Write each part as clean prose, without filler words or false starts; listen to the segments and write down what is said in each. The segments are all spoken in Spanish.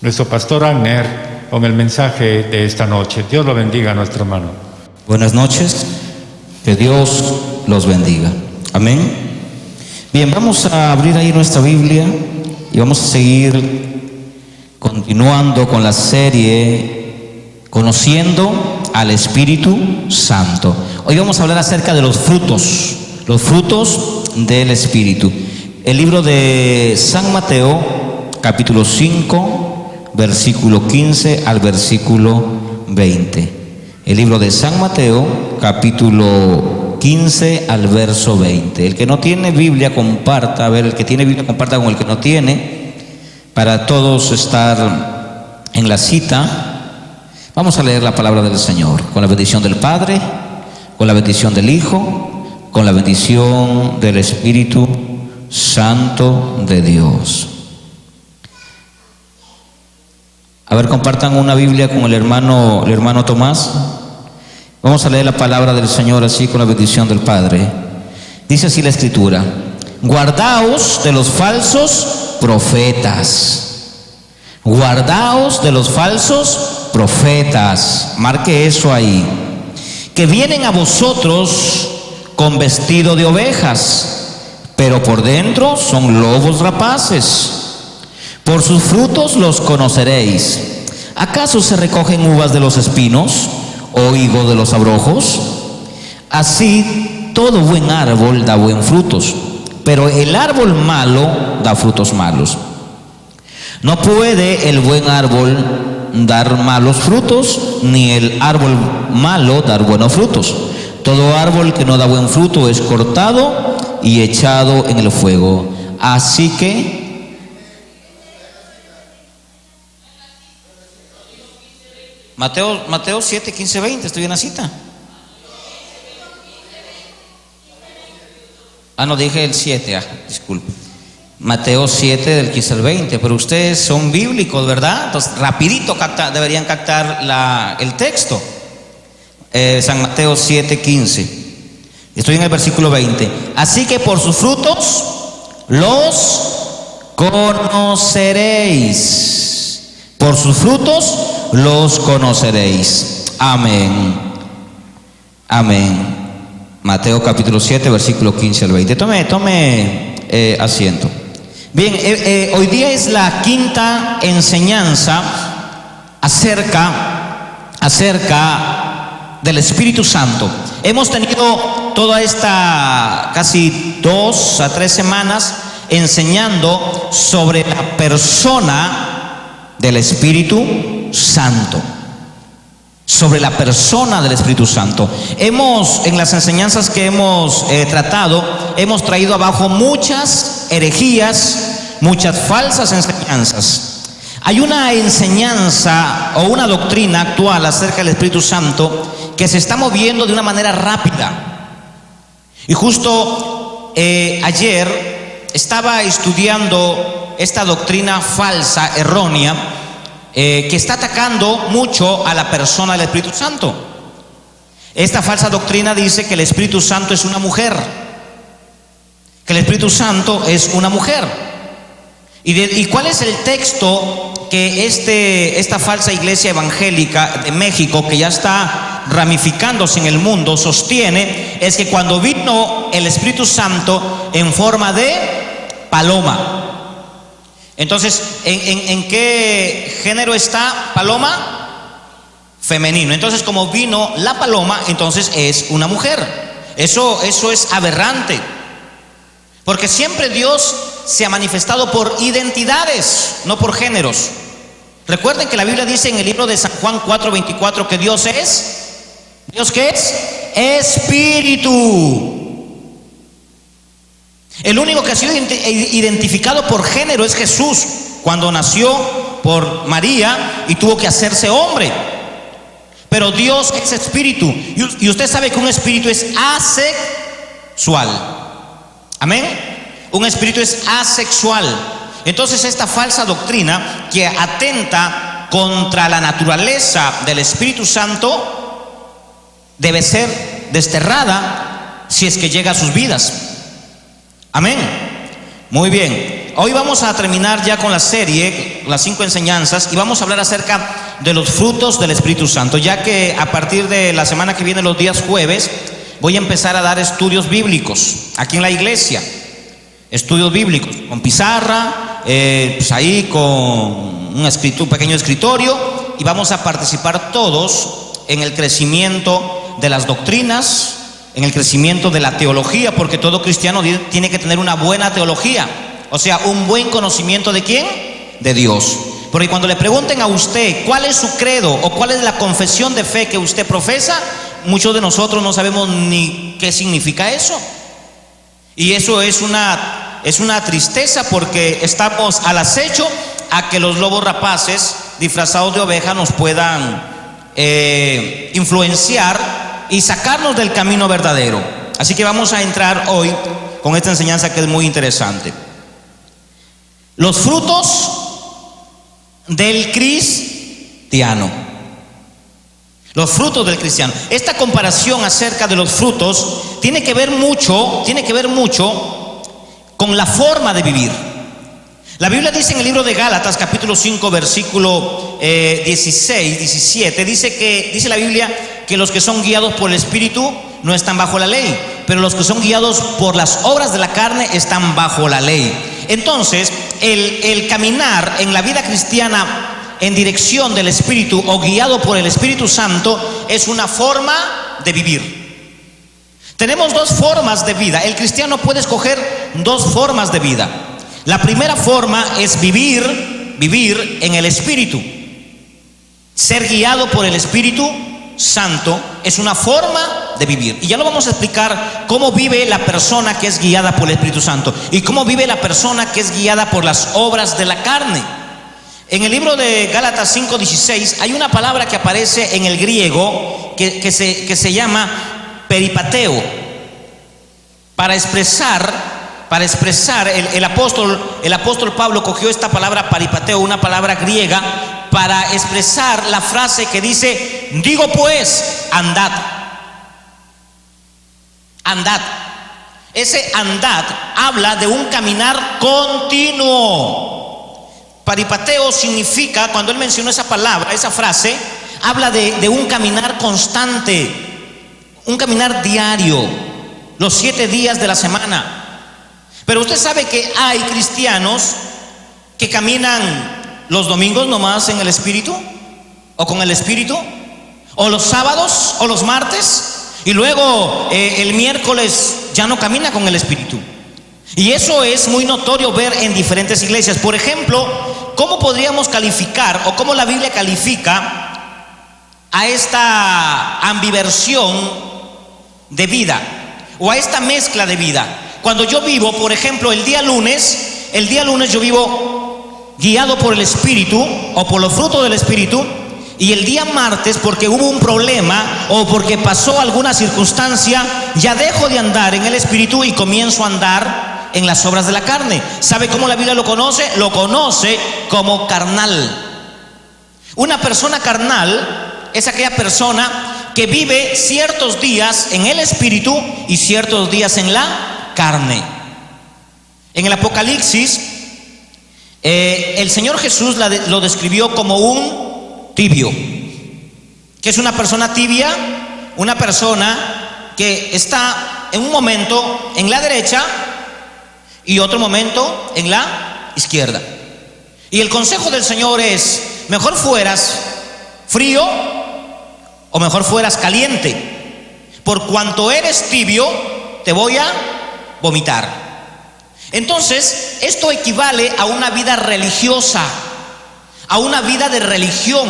nuestro pastor Agner con el mensaje de esta noche. Dios lo bendiga, nuestro hermano. Buenas noches, que Dios los bendiga. Amén. Bien, vamos a abrir ahí nuestra Biblia y vamos a seguir continuando con la serie Conociendo al Espíritu Santo. Hoy vamos a hablar acerca de los frutos del Espíritu. El libro de San Mateo, capítulo 5, versículo 15 al versículo 20. El libro de San Mateo, capítulo 15 al verso 20. El que no tiene Biblia, comparta. A ver, el que tiene Biblia, comparta con el que no tiene, para todos estar en la cita. Vamos a leer la palabra del Señor, con la bendición del Padre, con la bendición del Hijo, con la bendición del Espíritu Santo de Dios. A ver, compartan una Biblia con el hermano Tomás. Vamos a leer la palabra del Señor así, con la bendición del Padre. Dice así la Escritura: guardaos de los falsos profetas. Guardaos de los falsos profetas. Marque eso ahí. Que vienen a vosotros con vestido de ovejas, pero por dentro son lobos rapaces. Por sus frutos los conoceréis. ¿Acaso se recogen uvas de los espinos o higo de los abrojos? Así todo buen árbol da buen frutos, pero el árbol malo da frutos malos. No puede el buen árbol dar malos frutos, ni el árbol malo dar buenos frutos. Todo árbol que no da buen fruto es cortado y echado en el fuego. Así que Mateo 7, 15, 20, estoy en la cita. No, dije el 7, disculpe. Mateo 7 del 15 al 20, pero ustedes son bíblicos, ¿verdad? Entonces rapidito deberían captar el texto. San Mateo 7, 15. Estoy en el versículo 20. Así que por sus frutos los conoceréis. Por sus frutos los conoceréis. Amén. Amén. Mateo capítulo 7, versículo 15 al 20. Tome asiento. Bien, hoy día es la quinta enseñanza acerca del Espíritu Santo. Hemos tenido toda esta casi 2 a 3 semanas enseñando sobre la persona del Espíritu Santo. Sobre la persona del Espíritu Santo. En las enseñanzas que hemos tratado, hemos traído abajo muchas herejías, muchas falsas enseñanzas. Hay una enseñanza o una doctrina actual acerca del Espíritu Santo que se está moviendo de una manera rápida. Y justo ayer estaba estudiando esta doctrina falsa, errónea, que está atacando mucho a la persona del Espíritu Santo. Esta falsa doctrina dice que el Espíritu Santo es una mujer, que el Espíritu Santo es una mujer. ¿Y cuál es el texto que esta falsa iglesia evangélica de México, que ya está ramificándose en el mundo, sostiene? Es que cuando vino el Espíritu Santo en forma de paloma. Entonces, ¿en qué género está paloma? Femenino. Entonces, como vino la paloma, entonces es una mujer. Eso es aberrante. Porque siempre Dios se ha manifestado por identidades, no por géneros. Recuerden que la Biblia dice en el libro de San Juan 4:24 que ¿Dios qué es? Espíritu. El único que ha sido identificado por género es Jesús, cuando nació por María y tuvo que hacerse hombre. Pero Dios es espíritu, y usted sabe que un espíritu es asexual. Amén. Un espíritu es asexual. Entonces esta falsa doctrina que atenta contra la naturaleza del Espíritu Santo debe ser desterrada si es que llega a sus vidas. Amén. Muy bien. hoy vamos a terminar ya con la serie, las 5 enseñanzas, y vamos a hablar acerca de los frutos del Espíritu Santo, ya que a partir de la semana que viene, los días jueves, voy a empezar a dar estudios bíblicos aquí en la iglesia. Estudios bíblicos con pizarra, pues ahí con un pequeño escritorio, y vamos a participar todos en el crecimiento de las doctrinas, en el crecimiento de la teología, porque todo cristiano tiene que tener una buena teología, o sea, un buen conocimiento ¿de quién? De Dios. Porque cuando le pregunten a usted cuál es su credo o cuál es la confesión de fe que usted profesa, muchos de nosotros no sabemos ni qué significa eso. Y eso es una tristeza, porque estamos al acecho a que los lobos rapaces disfrazados de oveja nos puedan influenciar y sacarnos del camino verdadero. Así que vamos a entrar hoy con esta enseñanza que es muy interesante. Los frutos del cristiano. Los frutos del cristiano. Esta comparación acerca de los frutos tiene que ver mucho con la forma de vivir. La Biblia dice en el libro de Gálatas, capítulo 5, versículo 16, 17, dice la Biblia que los que son guiados por el Espíritu no están bajo la ley, pero los que son guiados por las obras de la carne están bajo la ley. Entonces, el caminar en la vida cristiana en dirección del Espíritu o guiado por el Espíritu Santo es una forma de vivir. Tenemos dos formas de vida. El cristiano puede escoger dos formas de vida. La primera forma es vivir en el Espíritu. Ser guiado por el Espíritu Santo es una forma de vivir. Y ya lo vamos a explicar cómo vive la persona que es guiada por el Espíritu Santo y cómo vive la persona que es guiada por las obras de la carne. En el libro de Gálatas 5:16 hay una palabra que aparece en el griego que se llama peripateo. Para expresar el apóstol Pablo cogió esta palabra peripateo, una palabra griega, para expresar la frase que dice: digo pues, andad. Andad. Ese andad habla de un caminar continuo. Peripateo significa, cuando él mencionó esa palabra, esa frase, habla de un caminar constante, un caminar diario, los 7 días de la semana. Pero usted sabe que hay cristianos que caminan los domingos nomás en el Espíritu, o con el Espíritu, o los sábados, o los martes, y luego el miércoles ya no camina con el Espíritu. Y eso es muy notorio ver en diferentes iglesias. Por ejemplo, ¿cómo podríamos calificar, o cómo la Biblia califica a esta ambiversión de vida, o a esta mezcla de vida? Cuando yo vivo, por ejemplo, el día lunes yo vivo guiado por el Espíritu o por los frutos del Espíritu, y el día martes, porque hubo un problema o porque pasó alguna circunstancia, ya dejo de andar en el Espíritu y comienzo a andar en las obras de la carne. ¿Sabe cómo la Biblia lo conoce? Lo conoce como carnal. Una persona carnal es aquella persona que vive ciertos días en el Espíritu y ciertos días en la carne. En el Apocalipsis, el Señor Jesús lo describió como un tibio. ¿Qué es una persona tibia? Una persona que está en un momento en la derecha y otro momento en la izquierda. Y el consejo del Señor es: mejor fueras frío o mejor fueras caliente. Por cuanto eres tibio, te voy a vomitar. Entonces, esto equivale a una vida religiosa, a una vida de religión.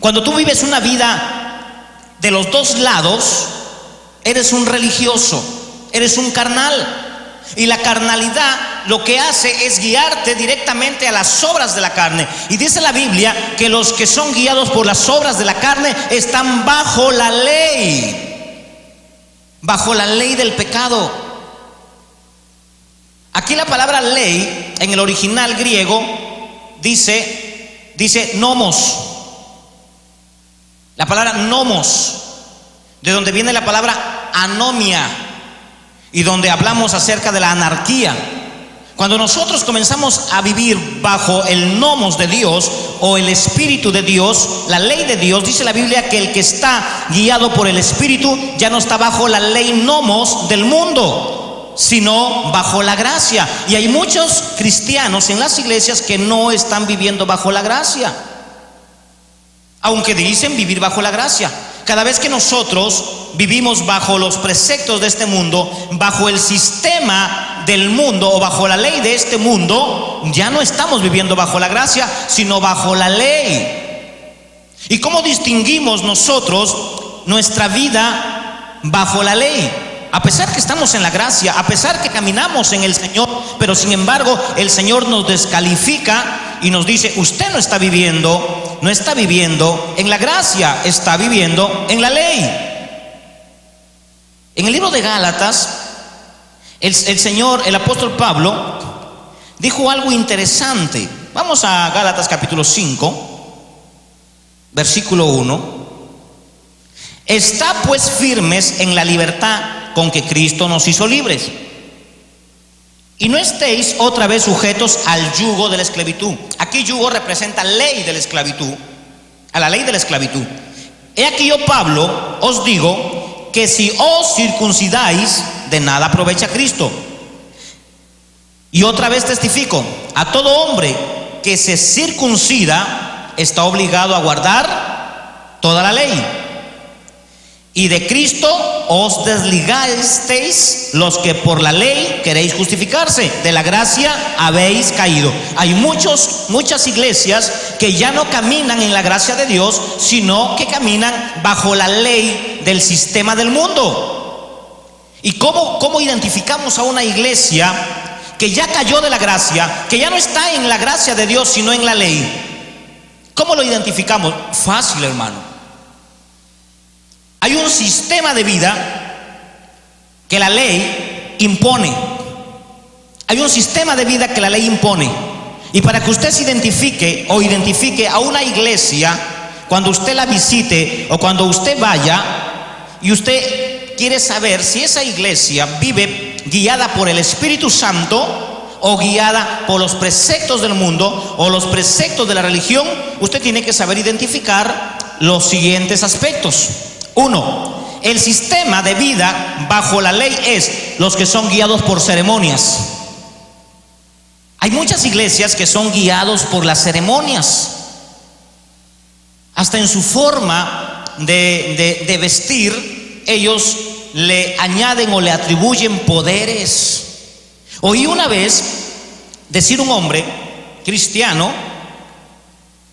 Cuando tú vives una vida de los dos lados, eres un religioso, eres un carnal. Y la carnalidad lo que hace es guiarte directamente a las obras de la carne. Y dice la Biblia que los que son guiados por las obras de la carne están bajo la ley del pecado. Aquí la palabra ley en el original griego dice nomos. La palabra nomos, de donde viene la palabra anomia, y donde hablamos acerca de la anarquía. Cuando nosotros comenzamos a vivir bajo el nomos de Dios o el Espíritu de Dios, la ley de Dios, dice la Biblia que el que está guiado por el Espíritu ya no está bajo la ley nomos del mundo, sino bajo la gracia. Y hay muchos cristianos en las iglesias que no están viviendo bajo la gracia, aunque dicen vivir bajo la gracia. Cada vez que nosotros vivimos bajo los preceptos de este mundo, bajo el sistema del mundo o bajo la ley de este mundo, ya no estamos viviendo bajo la gracia, sino bajo la ley. ¿Y cómo distinguimos nosotros nuestra vida bajo la ley? A pesar que estamos en la gracia, a pesar que caminamos en el Señor, pero sin embargo el Señor nos descalifica y nos dice: usted no está viviendo en la gracia, está viviendo en la ley. En el libro de Gálatas, el apóstol Pablo dijo algo interesante. Vamos a Gálatas capítulo 5, versículo 1. Está pues firmes en la libertad con que Cristo nos hizo libres, y no estéis otra vez sujetos al yugo de la esclavitud. Aquí yugo representa ley de la esclavitud, a la ley de la esclavitud. He aquí yo, Pablo, os digo que si os circuncidáis, de nada aprovecha Cristo. Y otra vez testifico, a todo hombre que se circuncida está obligado a guardar toda la ley. Y de Cristo os desligasteis los que por la ley queréis justificarse, de la gracia habéis caído. Hay muchas iglesias que ya no caminan en la gracia de Dios, sino que caminan bajo la ley del sistema del mundo. ¿Y cómo identificamos a una iglesia que ya cayó de la gracia, que ya no está en la gracia de Dios, sino en la ley? ¿Cómo lo identificamos? Fácil, hermano. Hay un sistema de vida que la ley impone. Hay un sistema de vida que la ley impone. Y para que usted se identifique o identifique a una iglesia, cuando usted la visite o cuando usted vaya y usted quiere saber si esa iglesia vive guiada por el Espíritu Santo o guiada por los preceptos del mundo o los preceptos de la religión, usted tiene que saber identificar los siguientes aspectos. 1. El sistema de vida bajo la ley es los que son guiados por ceremonias. Hay muchas iglesias que son guiados por las ceremonias. Hasta en su forma de vestir, ellos le añaden o le atribuyen poderes. Oí una vez decir un hombre cristiano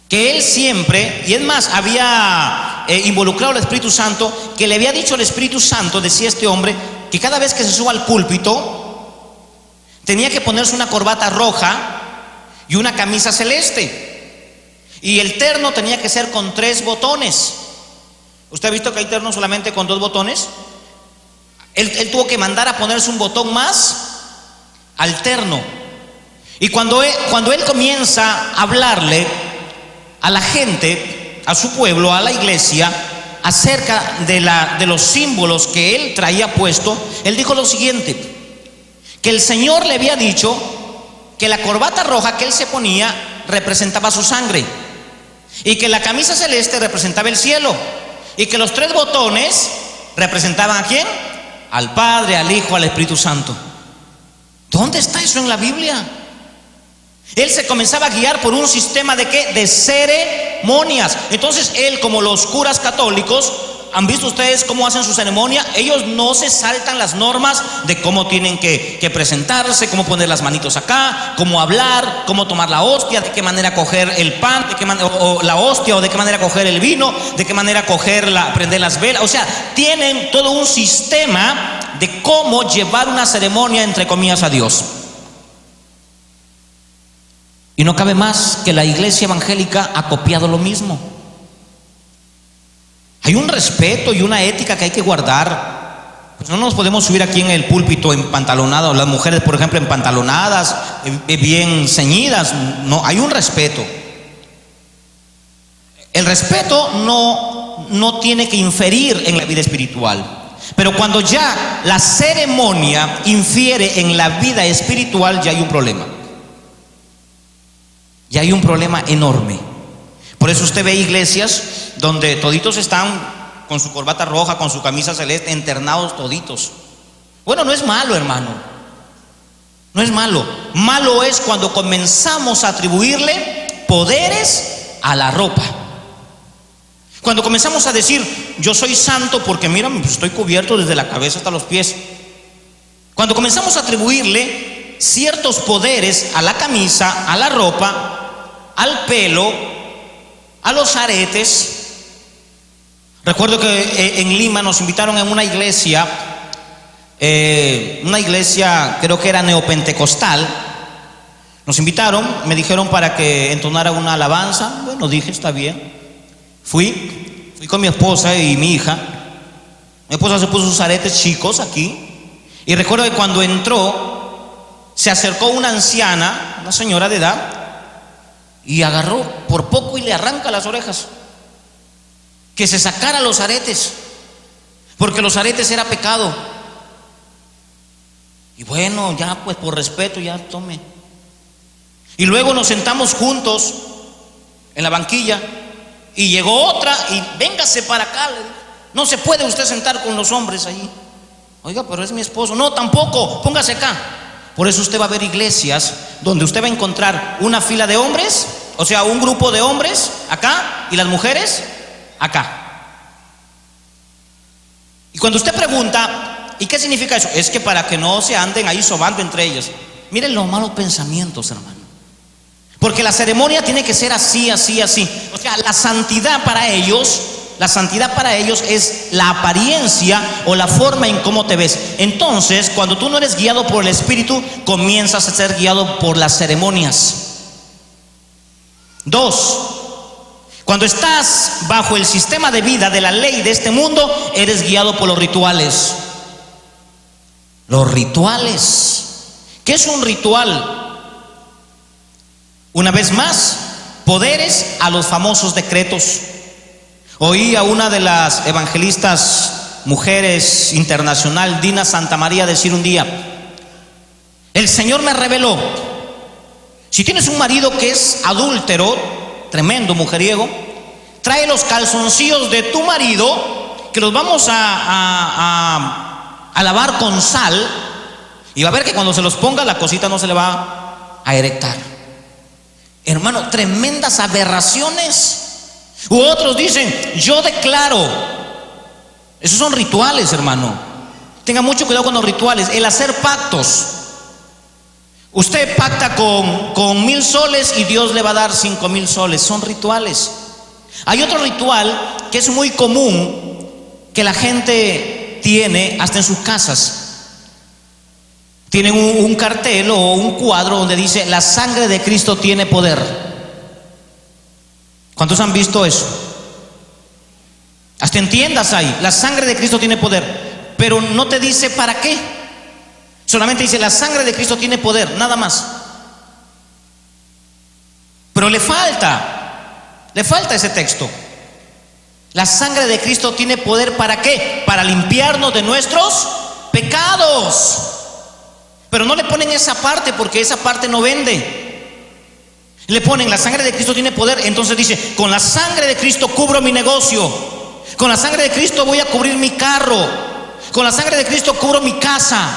que él siempre, y es más, había involucrado al Espíritu Santo, que le había dicho al Espíritu Santo, decía este hombre, que cada vez que se suba al púlpito tenía que ponerse una corbata roja y una camisa celeste, y el terno tenía que ser con 3 botones. ¿Usted ha visto que hay ternos solamente con 2 botones? Él tuvo que mandar a ponerse un botón más al terno. Y cuando él comienza a hablarle a la gente, a su pueblo, a la iglesia, acerca de los símbolos que él traía puesto, él dijo lo siguiente: que el Señor le había dicho que la corbata roja que él se ponía representaba su sangre, y que la camisa celeste representaba el cielo, y que los 3 botones representaban ¿a quién? Al Padre, al Hijo, al Espíritu Santo. ¿Dónde está eso en la Biblia? Él se comenzaba a guiar por un sistema ¿de qué? De ceremonias. Entonces él, como los curas católicos, ¿han visto ustedes cómo hacen su ceremonia? Ellos no se saltan las normas de cómo tienen que presentarse, cómo poner las manitos acá, cómo hablar, cómo tomar la hostia, de qué manera coger el pan, o la hostia, o de qué manera coger el vino, de qué manera prender las velas. O sea, tienen todo un sistema de cómo llevar una ceremonia, entre comillas, a Dios. Y no cabe más que la iglesia evangélica ha copiado lo mismo. Hay un respeto y una ética que hay que guardar. Pues no nos podemos subir aquí en el púlpito empantalonadas, las mujeres, por ejemplo, empantalonadas, bien ceñidas. No, hay un respeto. El respeto no tiene que inferir en la vida espiritual. Pero cuando ya la ceremonia infiere en la vida espiritual, ya hay un problema. Ya hay un problema enorme. Por eso usted ve iglesias donde toditos están con su corbata roja, con su camisa celeste, internados toditos. Bueno, no es malo, hermano. No es malo. Malo es cuando comenzamos a atribuirle poderes a la ropa. Cuando comenzamos a decir, yo soy santo porque mira, estoy cubierto desde la cabeza hasta los pies. Cuando comenzamos a atribuirle ciertos poderes a la camisa, a la ropa, al pelo, a los aretes. Recuerdo que en Lima nos invitaron a una iglesia creo que era neopentecostal. Nos invitaron, me dijeron para que entonara una alabanza. Bueno, dije, está bien. Fui con mi esposa y mi hija. Mi esposa se puso sus aretes chicos aquí. Y recuerdo que cuando entró, se acercó una anciana, una señora de edad, y agarró por poco y le arranca las orejas. Que se sacara los aretes, porque los aretes era pecado. Y bueno, ya pues por respeto, ya tome. Y luego nos sentamos juntos en la banquilla. Y llegó otra y véngase para acá. No se puede usted sentar con los hombres allí. Oiga, pero es mi esposo. No, tampoco, póngase acá. Por eso usted va a ver iglesias donde usted va a encontrar una fila de hombres, o sea, un grupo de hombres acá y las mujeres acá. Y cuando usted pregunta, ¿y qué significa eso? Es que para que no se anden ahí sobando entre ellos. Miren los malos pensamientos, hermano. Porque la ceremonia tiene que ser así, así, así. O sea, la santidad para ellos es la apariencia o la forma en cómo te ves. Entonces, cuando tú no eres guiado por el Espíritu, comienzas a ser guiado por las ceremonias. 2, cuando estás bajo el sistema de vida de la ley de este mundo, eres guiado por los rituales. Los rituales. ¿Qué es un ritual? Una vez más, poderes a los famosos decretos. Oí a una de las evangelistas mujeres internacional, Dina Santamaría, decir un día: el Señor me reveló, si tienes un marido que es adúltero, tremendo mujeriego, trae los calzoncillos de tu marido, que los vamos a lavar con sal, y va a ver que cuando se los ponga la cosita no se le va a erectar. Hermano, tremendas aberraciones. U otros dicen, yo declaro. Esos son rituales, hermano. Tenga mucho cuidado con los rituales. El hacer pactos. Usted pacta con 1,000 soles y Dios le va a dar 5,000 soles. Son rituales. Hay otro ritual que es muy común, que la gente tiene hasta en sus casas. Tienen un cartel o un cuadro donde dice: la sangre de Cristo tiene poder. ¿Cuántos han visto eso? Hasta en tiendas hay: la sangre de Cristo tiene poder. Pero no te dice para qué. Solamente dice: la sangre de Cristo tiene poder, nada más. Pero le falta ese texto. La sangre de Cristo tiene poder, ¿para qué? Para limpiarnos de nuestros pecados. Pero no le ponen esa parte, porque esa parte no vende. Le ponen: la sangre de Cristo tiene poder. Entonces dice: con la sangre de Cristo cubro mi negocio. Con la sangre de Cristo voy a cubrir mi carro. Con la sangre de Cristo cubro mi casa.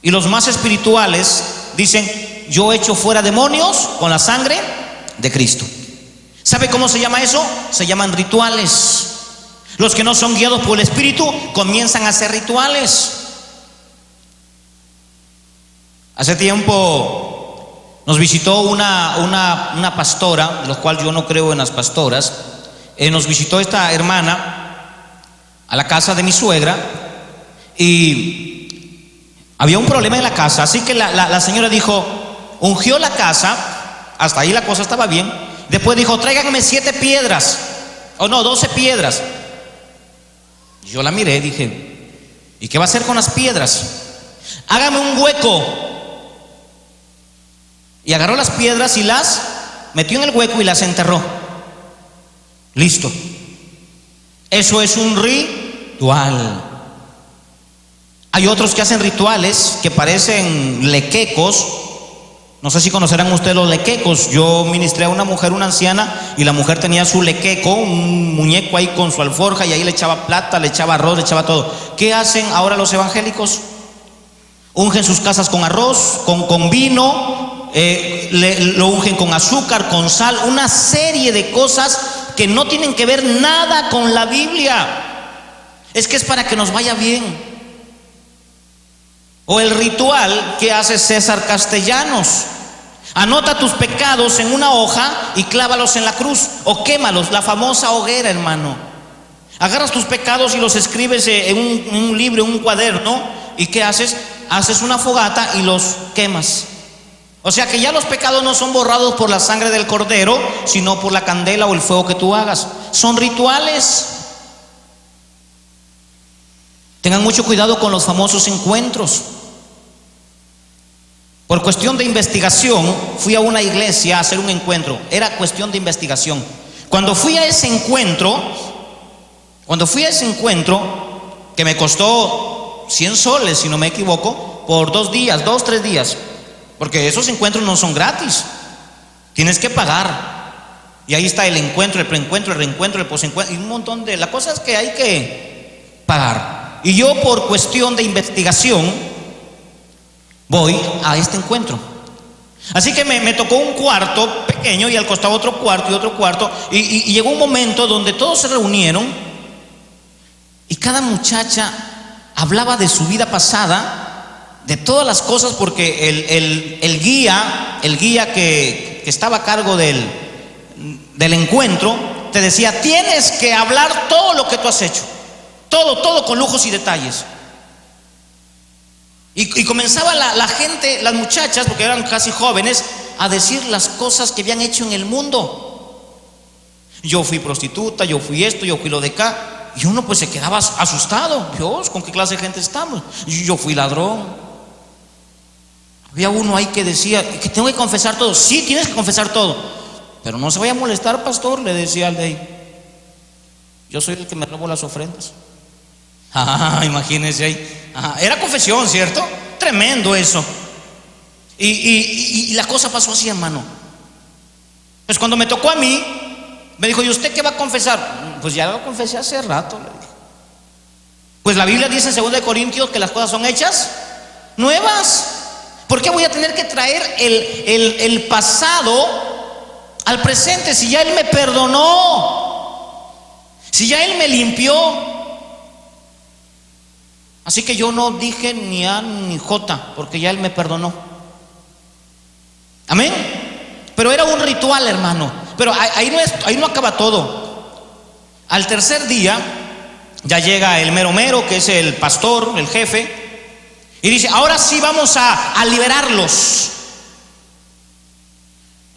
Y los más espirituales dicen: yo echo fuera demonios con la sangre de Cristo. ¿Sabe cómo se llama eso? Se llaman rituales. Los que no son guiados por el Espíritu comienzan a hacer rituales. Hace tiempo nos visitó una pastora, de lo cual yo no creo en las pastoras. Nos visitó esta hermana a la casa de mi suegra y había un problema en la casa. Así que la señora dijo, ungió la casa, hasta ahí la cosa estaba bien. Después dijo: tráiganme 7 piedras, o no, 12 piedras. Yo la miré y dije: ¿y qué va a hacer con las piedras? Hágame un hueco. Y agarró las piedras y las metió en el hueco y las enterró. Listo. Eso es un ritual. Hay otros que hacen rituales que parecen lequecos. No sé si conocerán ustedes los lequecos. Yo ministré a una mujer, una anciana, y la mujer tenía su lequeco, un muñeco ahí con su alforja, y ahí le echaba plata, le echaba arroz, le echaba todo. ¿Qué hacen ahora los evangélicos? Ungen sus casas con arroz, con vino, lo ungen con azúcar, con sal, una serie de cosas que no tienen que ver nada con la Biblia. Es que es para que nos vaya bien. O el ritual que hace César Castellanos: anota tus pecados en una hoja y clávalos en la cruz, o quémalos, la famosa hoguera, hermano. Agarras tus pecados y los escribes en un libro, en un cuaderno, y ¿qué haces? Haces una fogata y los quemas. O sea que ya los pecados no son borrados por la sangre del cordero, sino por la candela o el fuego que tú hagas. Son rituales. Tengan mucho cuidado con los famosos encuentros. Por cuestión de investigación, fui a una iglesia a hacer un encuentro. Era cuestión de investigación. Cuando fui a ese encuentro, que me costó 100 soles, si no me equivoco, por 2 días, 2, 3 días, porque esos encuentros no son gratis, tienes que pagar. Y ahí está el encuentro, el preencuentro, el reencuentro, el posencuentro, y un montón de... La cosa es que hay que pagar. Y yo, por cuestión de investigación, voy a este encuentro. Así que me tocó un cuarto pequeño, y al costado otro cuarto y otro cuarto, y llegó un momento donde todos se reunieron, y cada muchacha hablaba de su vida pasada, de todas las cosas, porque el guía que estaba a cargo del encuentro te decía: tienes que hablar todo lo que tú has hecho, todo con lujos y detalles. Y comenzaba la gente, las muchachas, porque eran casi jóvenes, a decir las cosas que habían hecho en el mundo. Yo fui prostituta, yo fui esto, yo fui lo de acá. Y uno pues se quedaba asustado. Dios, ¿con qué clase de gente estamos? Yo fui ladrón. Había uno ahí que decía que tengo que confesar todo. Sí, tienes que confesar todo, pero no se vaya a molestar, pastor, le decía al de ahí. Yo soy el que me robo las ofrendas. Imagínense ahí. Era confesión, ¿cierto? Tremendo eso. Y la cosa pasó así, hermano. Pues cuando me tocó a mí, me dijo: ¿y usted qué va a confesar? Pues ya lo confesé hace rato, le dije. Pues la Biblia dice en 2 Corintios que las cosas son hechas nuevas. ¿Por qué voy a tener que traer el pasado al presente si ya Él me perdonó? Si ya Él me limpió. Así que yo no dije ni A ni J, porque ya Él me perdonó. Amén. Pero era un ritual, hermano. Pero ahí no acaba todo. Al tercer día ya llega el mero mero, que es el pastor, el jefe, y dice: ahora sí vamos a liberarlos.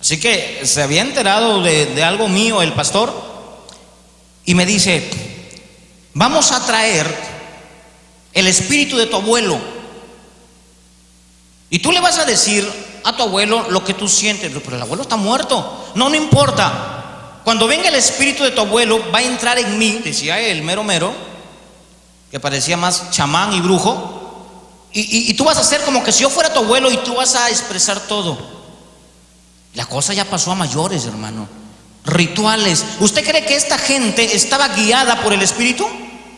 Así que se había enterado de algo mío el pastor, y me dice: vamos a traer el espíritu de tu abuelo, y tú le vas a decir a tu abuelo lo que tú sientes. Pero el abuelo está muerto. No importa. Cuando venga el espíritu de tu abuelo, va a entrar en mí, decía el mero mero, que parecía más chamán y brujo, y tú vas a hacer como que si yo fuera tu abuelo, y tú vas a expresar todo. La cosa ya pasó a mayores, hermano. Rituales. ¿Usted cree que esta gente estaba guiada por el Espíritu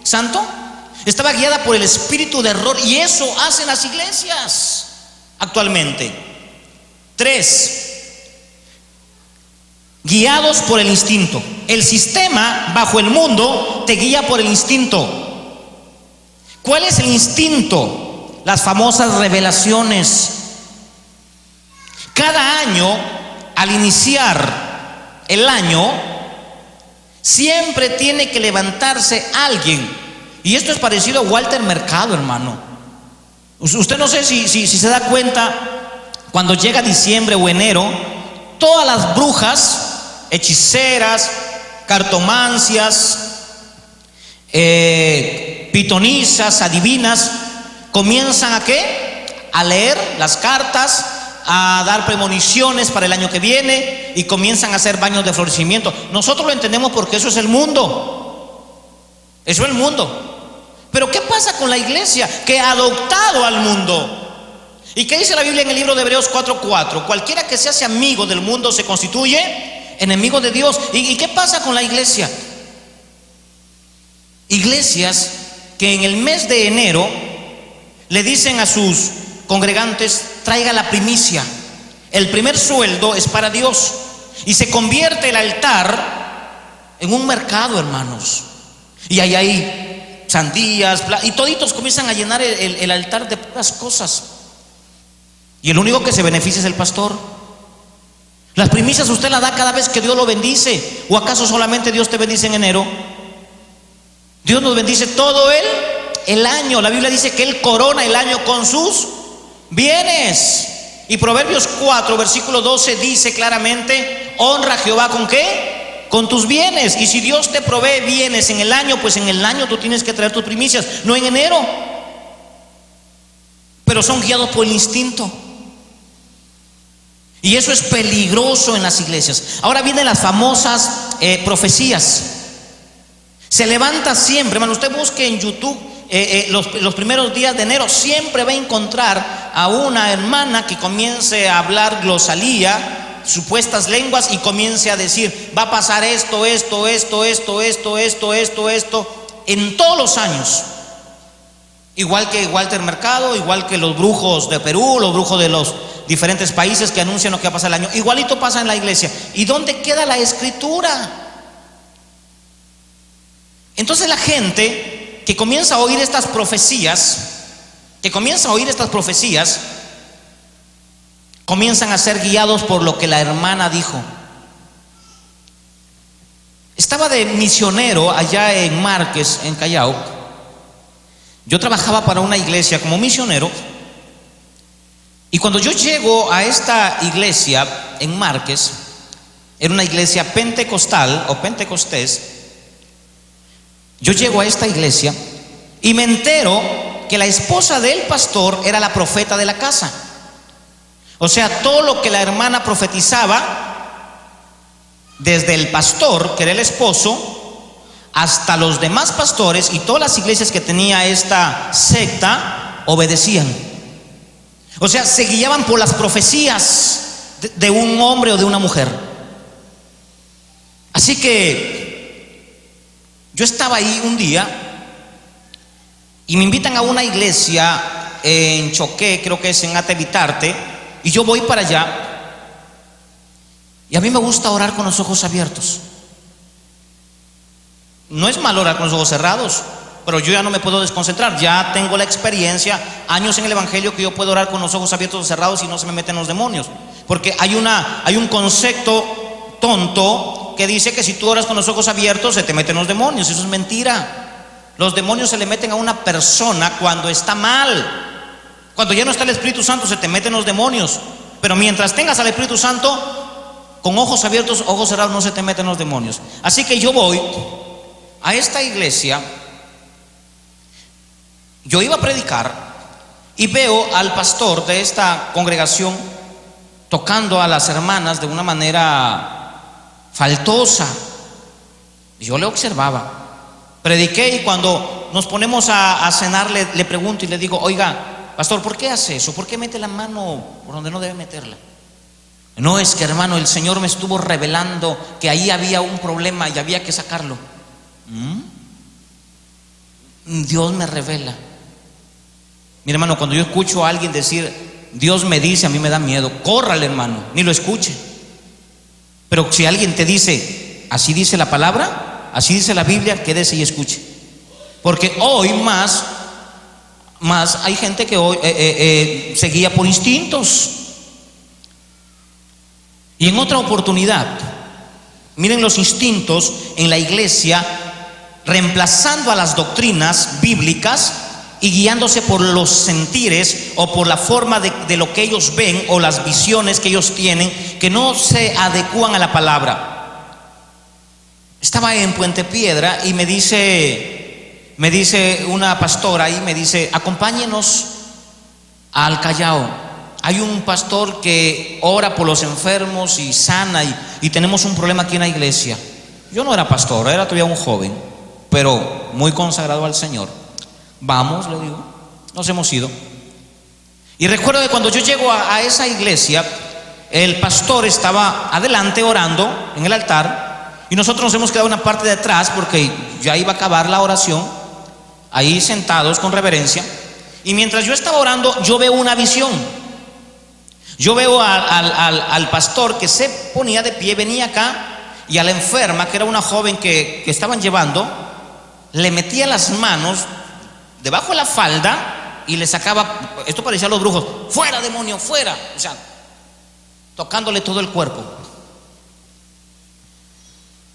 Santo? Estaba guiada por el espíritu de error, y eso hacen las iglesias actualmente. 3, guiados por el instinto. El sistema bajo el mundo te guía por el instinto. ¿Cuál es el instinto? Las famosas revelaciones. Cada año, al iniciar el año, siempre tiene que levantarse alguien. Y esto es parecido a Walter Mercado, hermano. Usted no sé si se da cuenta, cuando llega diciembre o enero, todas las brujas, hechiceras, cartomancias, pitonisas, adivinas, comienzan ¿a qué? A leer las cartas, a dar premoniciones para el año que viene, y comienzan a hacer baños de florecimiento. Nosotros lo entendemos porque eso es el mundo. Eso es el mundo. Pero ¿qué pasa con la iglesia que ha adoptado al mundo? ¿Y qué dice la Biblia en el libro de Hebreos 4:4? Cualquiera que se hace amigo del mundo se constituye enemigo de Dios. ¿Y qué pasa con la iglesia? Iglesias que en el mes de enero le dicen a sus congregantes: traiga la primicia, el primer sueldo es para Dios. Y se convierte el altar en un mercado, hermanos. Y hay sandías, y toditos comienzan a llenar el altar de puras cosas. Y el único que se beneficia es el pastor. Las primicias usted las da cada vez que Dios lo bendice. ¿O acaso solamente Dios te bendice en enero? Dios nos bendice todo el año. La Biblia dice que Él corona el año con sus bienes. Y Proverbios 4, versículo 12 dice claramente: honra a Jehová ¿con qué? Con tus bienes. Y si Dios te provee bienes en el año, pues en el año tú tienes que traer tus primicias, no en enero. Pero son guiados por el instinto. Y eso es peligroso en las iglesias. Ahora vienen las famosas profecías. Se levanta siempre, hermano, usted busque en YouTube los primeros días de enero, siempre va a encontrar a una hermana que comience a hablar glosalía, supuestas lenguas, y comience a decir: va a pasar esto, en todos los años. Igual que Walter Mercado, igual que los brujos de Perú, los brujos de los diferentes países que anuncian lo que va a pasar el año. Igualito pasa en la iglesia. ¿Y dónde queda la escritura? Entonces la gente que comienza a oír estas profecías, comienzan a ser guiados por lo que la hermana dijo. Estaba de misionero allá en Márquez, en Callao. Yo trabajaba para una iglesia como misionero. Y cuando yo llego a esta iglesia en Márquez, era una iglesia pentecostal o pentecostés. Yo llego a esta iglesia y me entero que la esposa del pastor era la profeta de la casa. O sea, todo lo que la hermana profetizaba, desde el pastor, que era el esposo, hasta los demás pastores y todas las iglesias que tenía esta secta, obedecían. O sea, se guiaban por las profecías de un hombre o de una mujer. Así que yo estaba ahí un día y me invitan a una iglesia en Choqué, creo que es en Atevitarte, y yo voy para allá. Y a mí me gusta orar con los ojos abiertos. No es malo orar con los ojos cerrados, pero yo ya no me puedo desconcentrar. Ya tengo la experiencia, años en el evangelio, que yo puedo orar con los ojos abiertos o cerrados y no se me meten los demonios. Porque hay un concepto tonto que dice que si tú oras con los ojos abiertos se te meten los demonios. Eso es mentira. Los demonios se le meten a una persona cuando está mal. Cuando ya no está el Espíritu Santo se te meten los demonios. Pero mientras tengas al Espíritu Santo, con ojos abiertos, ojos cerrados, no se te meten los demonios. Así que yo voy a esta iglesia. Yo iba a predicar y veo al pastor de esta congregación tocando a las hermanas de una manera faltosa. Yo le observaba. Prediqué y cuando nos ponemos a cenar le pregunto y le digo: oiga, pastor, ¿por qué hace eso? ¿Por qué mete la mano por donde no debe meterla? No, es que, hermano, el Señor me estuvo revelando que ahí había un problema y había que sacarlo. Dios me revela. Mi hermano, cuando yo escucho a alguien decir Dios me dice, a mí me da miedo. Córrale, hermano, ni lo escuche. Pero si alguien te dice así dice la palabra, así dice la Biblia, quédese y escuche. Porque hoy más hay gente que hoy se guía por instintos. Y en otra oportunidad, miren los instintos en la iglesia, reemplazando a las doctrinas bíblicas y guiándose por los sentires o por la forma de lo que ellos ven o las visiones que ellos tienen, que no se adecúan a la palabra. Estaba en Puente Piedra y me dice una pastora ahí, me dice: acompáñenos al Callao. Hay un pastor que ora por los enfermos y sana, y tenemos un problema aquí en la iglesia. Yo no era pastor, era todavía un joven, pero muy consagrado al Señor. Vamos, le digo. Nos hemos ido. Y recuerdo que cuando yo llego a esa iglesia, el pastor estaba adelante orando en el altar y nosotros nos hemos quedado en una parte de atrás porque ya iba a acabar la oración, ahí sentados con reverencia. Y mientras yo estaba orando, yo veo una visión. Yo veo al pastor que se ponía de pie, venía acá, y a la enferma, que era una joven que estaban llevando, le metía las manos debajo de la falda y le sacaba, esto parecía a los brujos, fuera demonio, fuera, o sea, tocándole todo el cuerpo.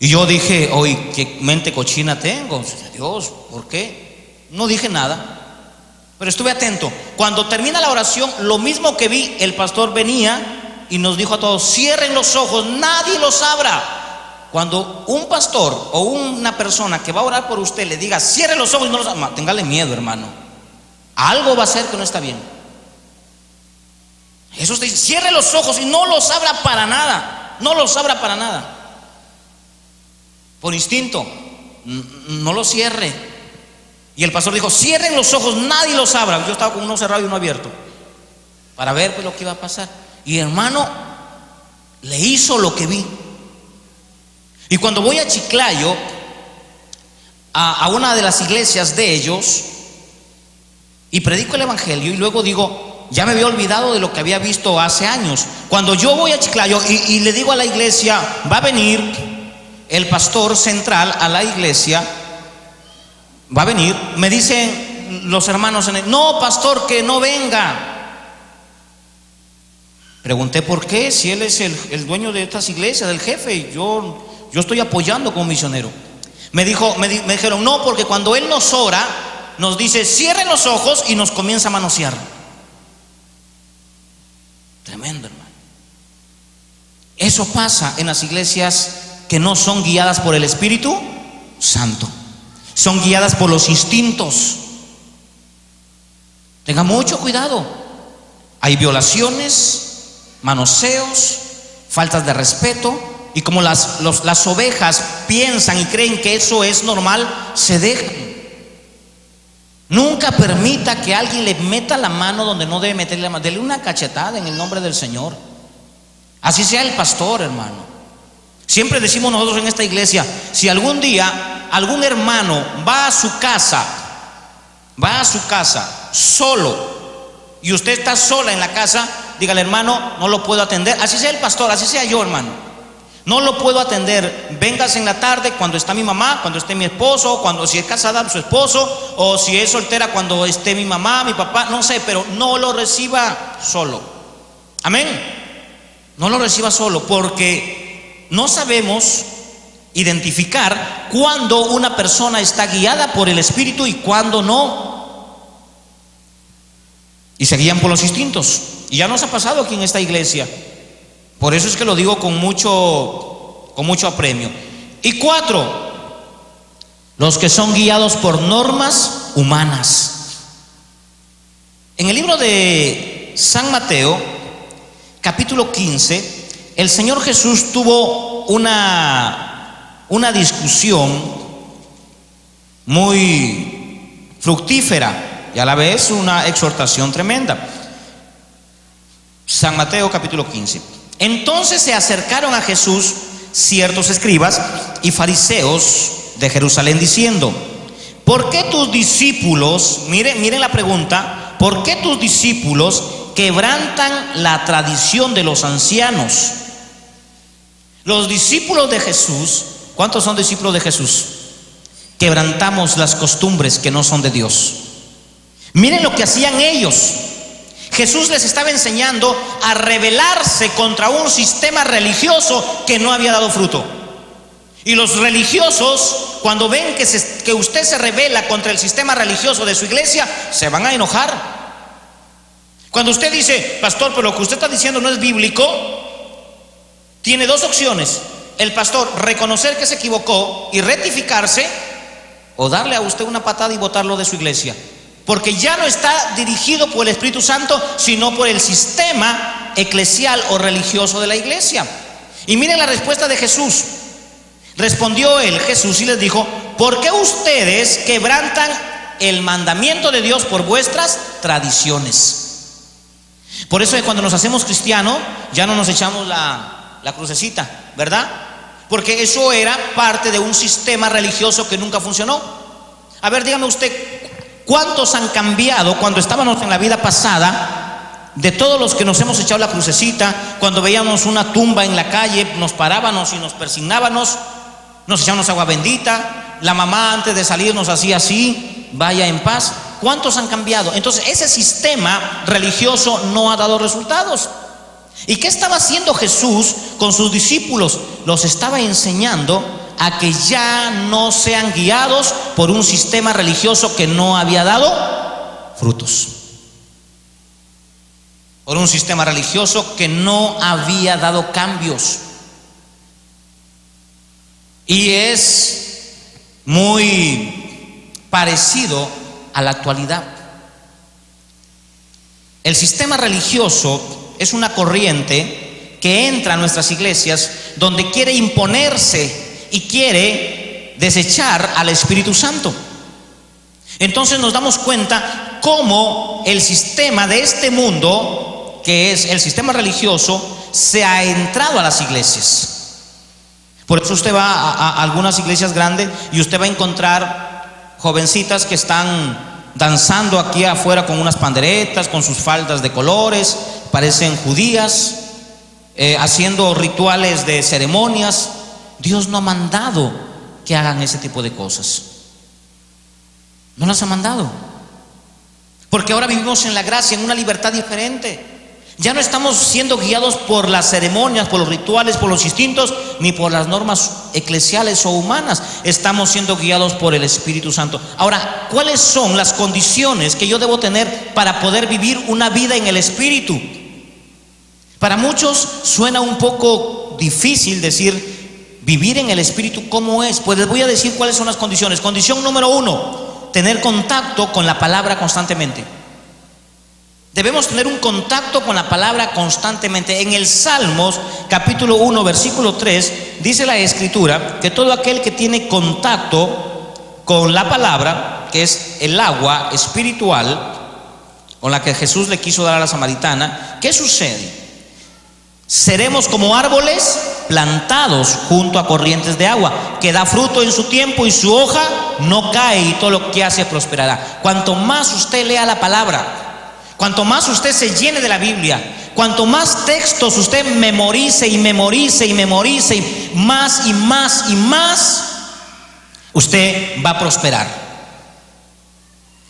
Y yo dije, hoy qué mente cochina tengo, Dios, ¿por qué? No dije nada, pero estuve atento. Cuando termina la oración, lo mismo que vi, el pastor venía y nos dijo a todos, cierren los ojos, nadie los abra. Cuando un pastor o una persona que va a orar por usted le diga, cierre los ojos y no los abra, téngale miedo, hermano. Algo va a ser que no está bien. Jesús te dice, cierre los ojos y no los abra para nada. No los abra para nada. Por instinto, no los cierre. Y el pastor dijo, cierren los ojos, nadie los abra. Yo estaba con uno cerrado y uno abierto para ver pues lo que iba a pasar. Y hermano, le hizo lo que vi. Y cuando voy a Chiclayo, a una de las iglesias de ellos, y predico el evangelio, y luego digo, ya me había olvidado de lo que había visto hace años. Cuando yo voy a Chiclayo y le digo a la iglesia, va a venir el pastor central a la iglesia, va a venir, me dicen los hermanos, no pastor, que no venga. Pregunté por qué, si él es el dueño de estas iglesias, el jefe, y yo estoy apoyando como misionero. Me dijeron, no, porque cuando él nos ora, nos dice, cierren los ojos, y nos comienza a manosear. Tremendo, hermano. Eso pasa en las iglesias que no son guiadas por el Espíritu Santo. Son guiadas por los instintos. Tenga mucho cuidado. Hay violaciones, manoseos, faltas de respeto. Y como las ovejas piensan y creen que eso es normal, se dejan. Nunca permita que alguien le meta la mano donde no debe meterle la mano. Dele una cachetada en el nombre del Señor. Así sea el pastor, hermano. Siempre decimos nosotros en esta iglesia, si algún día algún hermano va a su casa solo, y usted está sola en la casa, dígale, hermano, no lo puedo atender. Así sea el pastor, así sea yo, hermano, no lo puedo atender. Véngase en la tarde cuando está mi mamá, cuando esté mi esposo, cuando si es casada su esposo, o si es soltera cuando esté mi mamá, mi papá, no sé, pero no lo reciba solo. Amén. No lo reciba solo, porque no sabemos identificar cuándo una persona está guiada por el Espíritu y cuándo no. Y se guían por los instintos. Y ya nos ha pasado aquí en esta iglesia. Por eso es que lo digo con mucho apremio. Y 4, los que son guiados por normas humanas. En el libro de San Mateo, capítulo 15, el Señor Jesús tuvo una discusión muy fructífera y a la vez una exhortación tremenda. San Mateo capítulo 15. Entonces se acercaron a Jesús ciertos escribas y fariseos de Jerusalén diciendo, ¿por qué tus discípulos, miren la pregunta, ¿por qué tus discípulos quebrantan la tradición de los ancianos? Los discípulos de Jesús, ¿cuántos son discípulos de Jesús? Quebrantamos las costumbres que no son de Dios. Miren lo que hacían ellos. Jesús les estaba enseñando a rebelarse contra un sistema religioso que no había dado fruto. Y los religiosos, cuando ven que usted se rebela contra el sistema religioso de su iglesia, se van a enojar. Cuando usted dice, pastor, pero lo que usted está diciendo no es bíblico, tiene 2 opciones. El pastor reconocer que se equivocó y rectificarse, o darle a usted una patada y botarlo de su iglesia, porque ya no está dirigido por el Espíritu Santo, sino por el sistema eclesial o religioso de la iglesia. Y miren la respuesta de Jesús. Respondió Jesús y les dijo, ¿por qué ustedes quebrantan el mandamiento de Dios por vuestras tradiciones. Por eso es cuando nos hacemos cristianos, ya no nos echamos la crucecita, ¿verdad? Porque eso era parte de un sistema religioso que nunca funcionó. A ver, dígame usted, ¿cuántos han cambiado cuando estábamos en la vida pasada? De todos los que nos hemos echado la crucecita, cuando veíamos una tumba en la calle, nos parábamos y nos persignábamos, nos echábamos agua bendita, la mamá antes de salir nos hacía así, vaya en paz. ¿Cuántos han cambiado? Entonces ese sistema religioso no ha dado resultados. ¿Y qué estaba haciendo Jesús con sus discípulos? Los estaba enseñando a que ya no sean guiados por un sistema religioso que no había dado frutos, por un sistema religioso que no había dado cambios. Y es muy parecido a la actualidad. El sistema religioso es una corriente que entra a nuestras iglesias donde quiere imponerse y quiere desechar al Espíritu Santo. Entonces nos damos cuenta cómo el sistema de este mundo, que es el sistema religioso, se ha entrado a las iglesias. Por eso usted va a algunas iglesias grandes y usted va a encontrar jovencitas que están danzando aquí afuera con unas panderetas, con sus faldas de colores, parecen judías, haciendo rituales de ceremonias. Dios no ha mandado que hagan ese tipo de cosas. No las ha mandado. Porque ahora vivimos en la gracia, en una libertad diferente. Ya no estamos siendo guiados por las ceremonias, por los rituales, por los instintos, ni por las normas eclesiales o humanas. Estamos siendo guiados por el Espíritu Santo. Ahora, ¿cuáles son las condiciones que yo debo tener para poder vivir una vida en el Espíritu? Para muchos suena un poco difícil decir vivir en el Espíritu, ¿cómo es? Pues les voy a decir cuáles son las condiciones. Condición número 1, tener contacto con la palabra constantemente. Debemos tener un contacto con la palabra constantemente. En el Salmos capítulo 1 versículo 3 dice la Escritura que todo aquel que tiene contacto con la palabra, que es el agua espiritual con la que Jesús le quiso dar a la samaritana, ¿qué sucede? Seremos como árboles plantados junto a corrientes de agua, que da fruto en su tiempo y su hoja no cae y todo lo que hace prosperará. Cuanto más usted lea la palabra, cuanto más usted se llene de la Biblia, cuanto más textos usted memorice y memorice y memorice, y más y más y más, usted va a prosperar.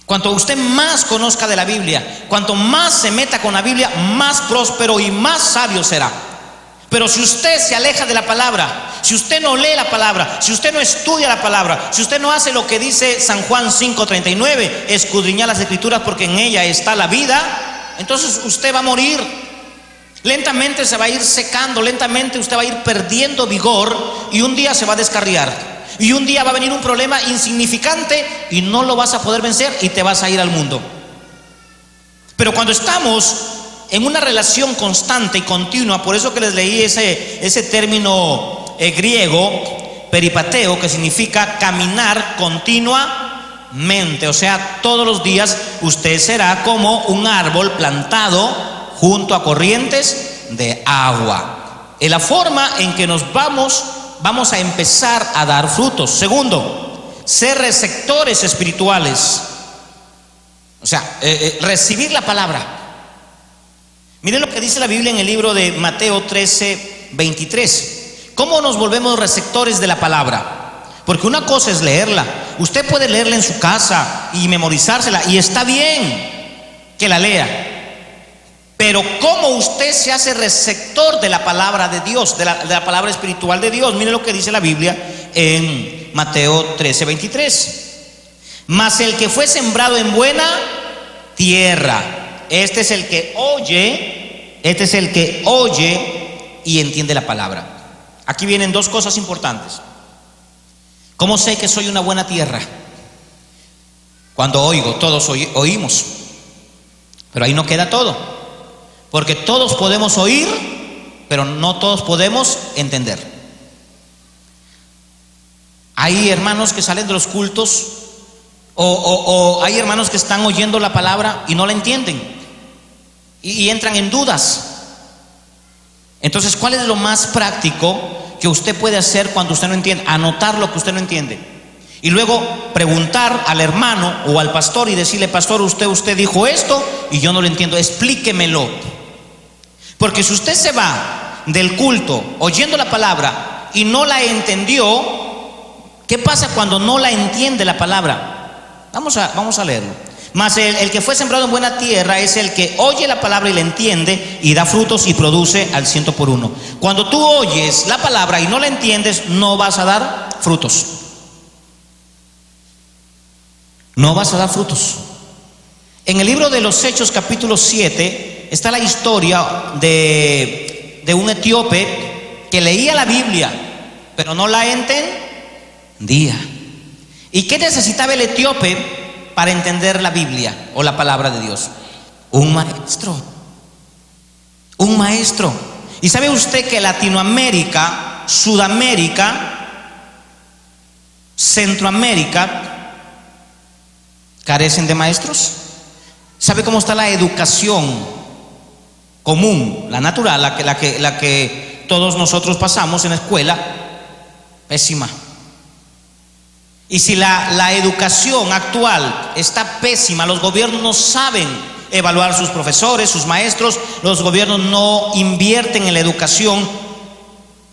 Cuanto usted más conozca de la Biblia, cuanto más se meta con la Biblia, más próspero y más sabio será. Pero si usted se aleja de la palabra, si usted no lee la palabra, si usted no estudia la palabra, si usted no hace lo que dice San Juan 5:39, escudriñar las Escrituras porque en ella está la vida, entonces usted va a morir. Lentamente se va a ir secando, lentamente usted va a ir perdiendo vigor y un día se va a descarriar. Y un día va a venir un problema insignificante y no lo vas a poder vencer y te vas a ir al mundo. Pero cuando estamos en una relación constante y continua, por eso que les leí ese término griego, peripateo, que significa caminar continuamente. O sea, todos los días usted será como un árbol plantado junto a corrientes de agua. En la forma en que nos vamos a empezar a dar frutos. Segundo, ser receptores espirituales. O sea, recibir la palabra. Miren lo que dice la Biblia en el libro de Mateo 13:23. ¿Cómo nos volvemos receptores de la palabra? Porque una cosa es leerla. Usted puede leerla en su casa y memorizársela, y está bien que la lea. Pero ¿cómo usted se hace receptor de la palabra de Dios, de la palabra espiritual de Dios? Miren lo que dice la Biblia en Mateo 13:23. Mas el que fue sembrado en buena tierra, este es el que oye y entiende la palabra. Aquí vienen dos cosas importantes. ¿Cómo sé que soy una buena tierra? Cuando oigo, todos oímos. Pero ahí no queda todo. Porque todos podemos oír, pero no todos podemos entender. Hay hermanos que salen de los cultos O hay hermanos que están oyendo la palabra y no la entienden y entran en dudas. Entonces, ¿cuál es lo más práctico que usted puede hacer cuando usted no entiende? Anotar lo que usted no entiende y luego preguntar al hermano o al pastor y decirle: pastor, usted dijo esto y yo no lo entiendo, explíquemelo. Porque si usted se va del culto oyendo la palabra y no la entendió, ¿qué pasa cuando no la entiende la palabra? Vamos a leerlo. Mas el que fue sembrado en buena tierra es el que oye la palabra y la entiende y da frutos y produce al 100 por uno. Cuando tú oyes la palabra y no la entiendes, no vas a dar frutos. No vas a dar frutos. En el libro de los Hechos capítulo 7 está la historia de un etíope que leía la Biblia pero no la entendía. ¿Y qué necesitaba el etíope para entender la Biblia o la palabra de Dios? Un maestro. Un maestro. ¿Y sabe usted que Latinoamérica, Sudamérica, Centroamérica carecen de maestros? ¿Sabe cómo está la educación común, la natural, la que todos nosotros pasamos en la escuela? Pésima. Y si la educación actual está pésima, los gobiernos no saben evaluar sus profesores, sus maestros, los gobiernos no invierten en la educación,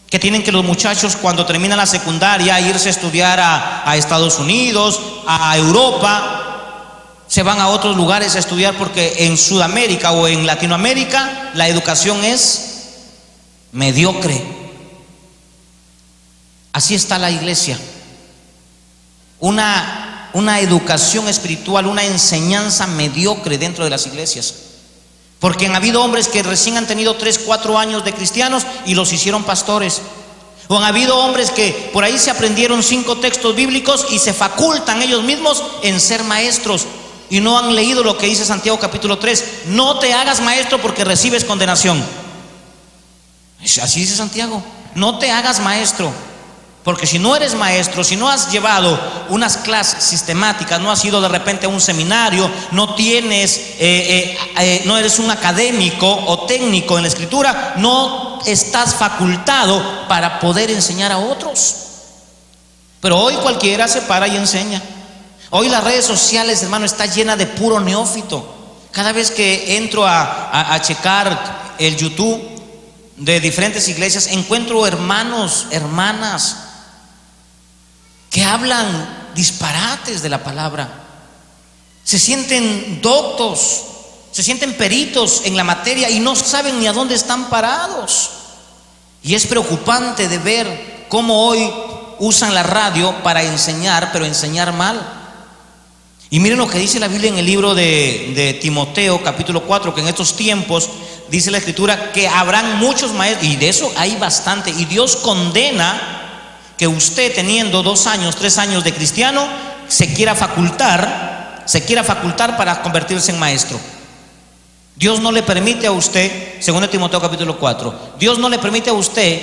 que tienen que los muchachos cuando terminan la secundaria irse a estudiar a Estados Unidos, a Europa, se van a otros lugares a estudiar porque en Sudamérica o en Latinoamérica la educación es mediocre. Así está la iglesia. Una educación espiritual, una enseñanza mediocre dentro de las iglesias. Porque han habido hombres que recién han tenido 3, 4 años de cristianos y los hicieron pastores. O han habido hombres que por ahí se aprendieron 5 textos bíblicos y se facultan ellos mismos en ser maestros. Y no han leído lo que dice Santiago capítulo 3. No te hagas maestro porque recibes condenación. Así dice Santiago. No te hagas maestro. Porque si no eres maestro, si no has llevado unas clases sistemáticas, no has ido de repente a un seminario, no tienes, no eres un académico o técnico en la escritura, no estás facultado para poder enseñar a otros. Pero hoy cualquiera se para y enseña. Hoy las redes sociales, hermano, está llena de puro neófito. Cada vez que entro a checar el YouTube de diferentes iglesias, encuentro hermanos, hermanas que hablan disparates de la palabra. Se sienten doctos, se sienten peritos en la materia y no saben ni a dónde están parados. Y es preocupante de ver cómo hoy usan la radio para enseñar, pero enseñar mal. Y miren lo que dice la Biblia en el libro de Timoteo capítulo 4, que en estos tiempos dice la escritura que habrán muchos maestros, y de eso hay bastante, y Dios condena que usted, teniendo 2 años, 3 años de cristiano, se quiera facultar para convertirse en maestro. Dios no le permite a usted, según Timoteo capítulo 4, Dios no le permite a usted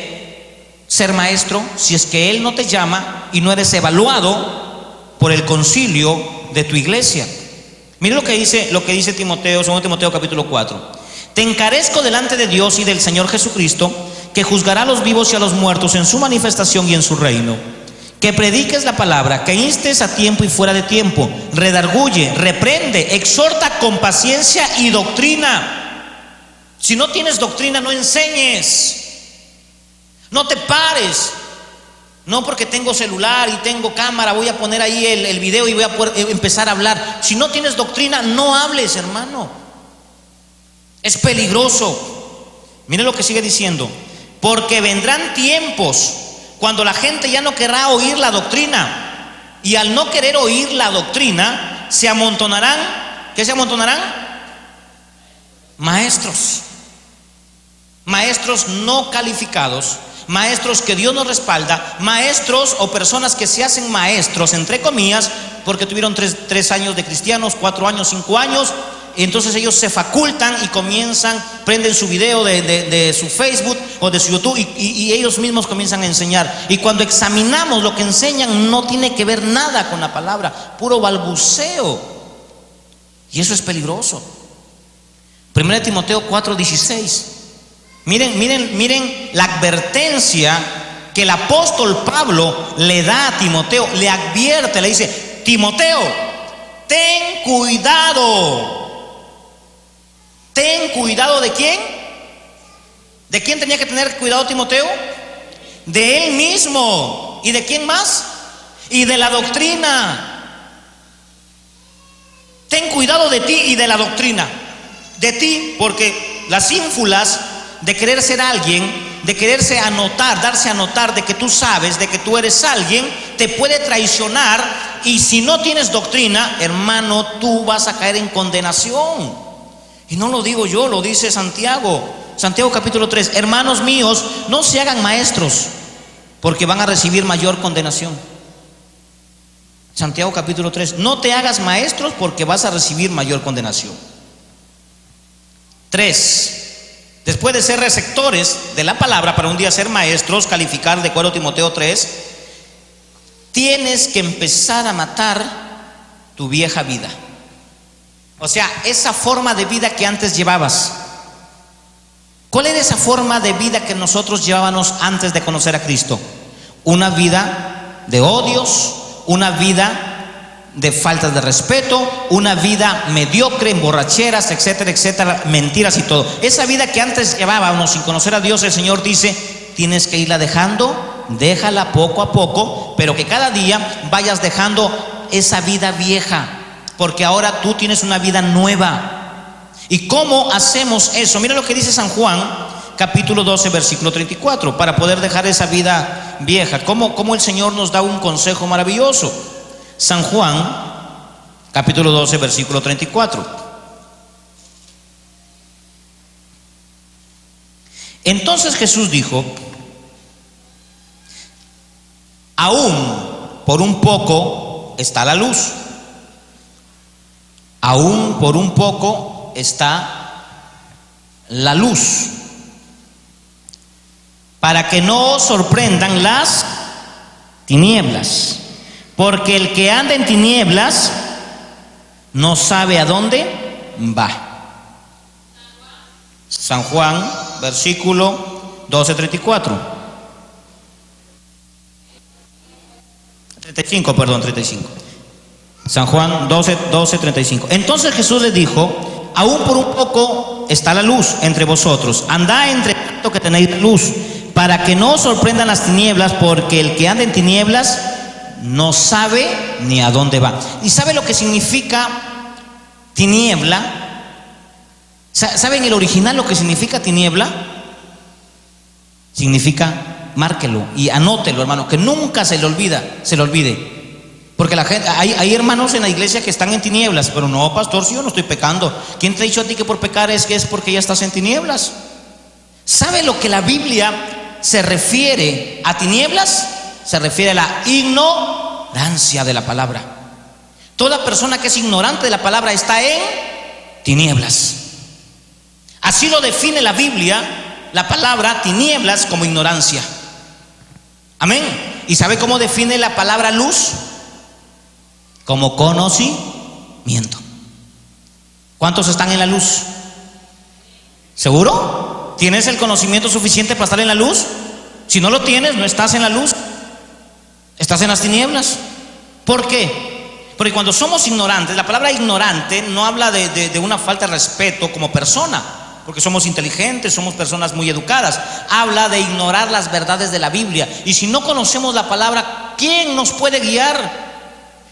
ser maestro si es que Él no te llama y no eres evaluado por el concilio de tu iglesia. Mire lo que dice Timoteo, según Timoteo capítulo 4. Te encarezco delante de Dios y del Señor Jesucristo, que juzgará a los vivos y a los muertos en su manifestación y en su reino. Que prediques la palabra, que instes a tiempo y fuera de tiempo, redarguye, reprende, exhorta con paciencia y doctrina. Si no tienes doctrina, no enseñes. No te pares. No porque tengo celular y tengo cámara, voy a poner ahí el video y voy a poder empezar a hablar. Si no tienes doctrina, no hables, hermano. Es peligroso. Mire lo que sigue diciendo. Porque vendrán tiempos cuando la gente ya no querrá oír la doctrina. Y al no querer oír la doctrina, se amontonarán. ¿Qué se amontonarán? Maestros. Maestros no calificados. Maestros que Dios nos respalda. Maestros o personas que se hacen maestros, entre comillas, porque tuvieron 3 años de cristianos, 4 años, 5 años. Y entonces ellos se facultan y comienzan, prenden su video de su Facebook o de su YouTube y ellos mismos comienzan a enseñar. Y cuando examinamos lo que enseñan, no tiene que ver nada con la palabra, puro balbuceo. Y eso es peligroso. 1 Timoteo 4:16. Miren la advertencia que el apóstol Pablo le da a Timoteo, le advierte, le dice: Timoteo, ten cuidado. ¿Ten cuidado de quién? ¿De quién tenía que tener cuidado Timoteo? De él mismo. ¿Y de quién más? Y de la doctrina. Ten cuidado de ti y de la doctrina. De ti, porque las ínfulas de querer ser alguien, de quererse anotar, darse a notar de que tú sabes, de que tú eres alguien, te puede traicionar. Y si no tienes doctrina, hermano, tú vas a caer en condenación. Y no lo digo yo, lo dice Santiago. Santiago capítulo 3: hermanos míos, no se hagan maestros, porque van a recibir mayor condenación. Santiago capítulo 3: no te hagas maestros, porque vas a recibir mayor condenación. 3. Después de ser receptores de la palabra para un día ser maestros, calificar de acuerdo a Timoteo 3, tienes que empezar a matar tu vieja vida. O sea, esa forma de vida que antes llevabas. ¿Cuál era esa forma de vida que nosotros llevábamos antes de conocer a Cristo? Una vida de odios, una vida de faltas de respeto, una vida mediocre, en borracheras, etcétera, etcétera, mentiras y todo. Esa vida que antes llevábamos sin conocer a Dios, el Señor dice: tienes que irla dejando, déjala poco a poco, pero que cada día vayas dejando esa vida vieja, porque ahora tú tienes una vida nueva. ¿Y cómo hacemos eso? Mira lo que dice San Juan, capítulo 12, versículo 34, para poder dejar esa vida vieja. ¿Cómo el Señor nos da un consejo maravilloso? San Juan, capítulo 12, versículo 34. Entonces Jesús dijo: aún por un poco está la luz. Aún por un poco está la luz, para que no os sorprendan las tinieblas, porque el que anda en tinieblas no sabe a dónde va. San Juan, versículo 12:34. 35. San Juan 12:35. Entonces Jesús les dijo: aún por un poco está la luz entre vosotros, andad entre tanto que tenéis luz, para que no os sorprendan las tinieblas, porque el que anda en tinieblas no sabe ni a dónde va. ¿Y sabe lo que significa tiniebla? ¿Saben el original lo que significa tiniebla? Significa, márquelo y anótelo, hermano, que nunca se le olvide. Porque la gente, hay hermanos en la iglesia que están en tinieblas, pero no, pastor, si yo no estoy pecando. ¿Quién te ha dicho a ti que por pecar es porque ya estás en tinieblas? ¿Sabe lo que la Biblia se refiere a tinieblas? Se refiere a la ignorancia de la palabra. Toda persona que es ignorante de la palabra está en tinieblas. Así lo define la Biblia, la palabra tinieblas, como ignorancia. Amén. ¿Y sabe cómo define la palabra luz? Como conocimiento. ¿Cuántos están en la luz? ¿Seguro? ¿Tienes el conocimiento suficiente para estar en la luz? Si no lo tienes, no estás en la luz, estás en las tinieblas. ¿Por qué? Porque cuando somos ignorantes, la palabra ignorante no habla de una falta de respeto como persona, porque somos inteligentes, somos personas muy educadas. Habla de ignorar las verdades de la Biblia. Y si no conocemos la palabra, ¿quién nos puede guiar?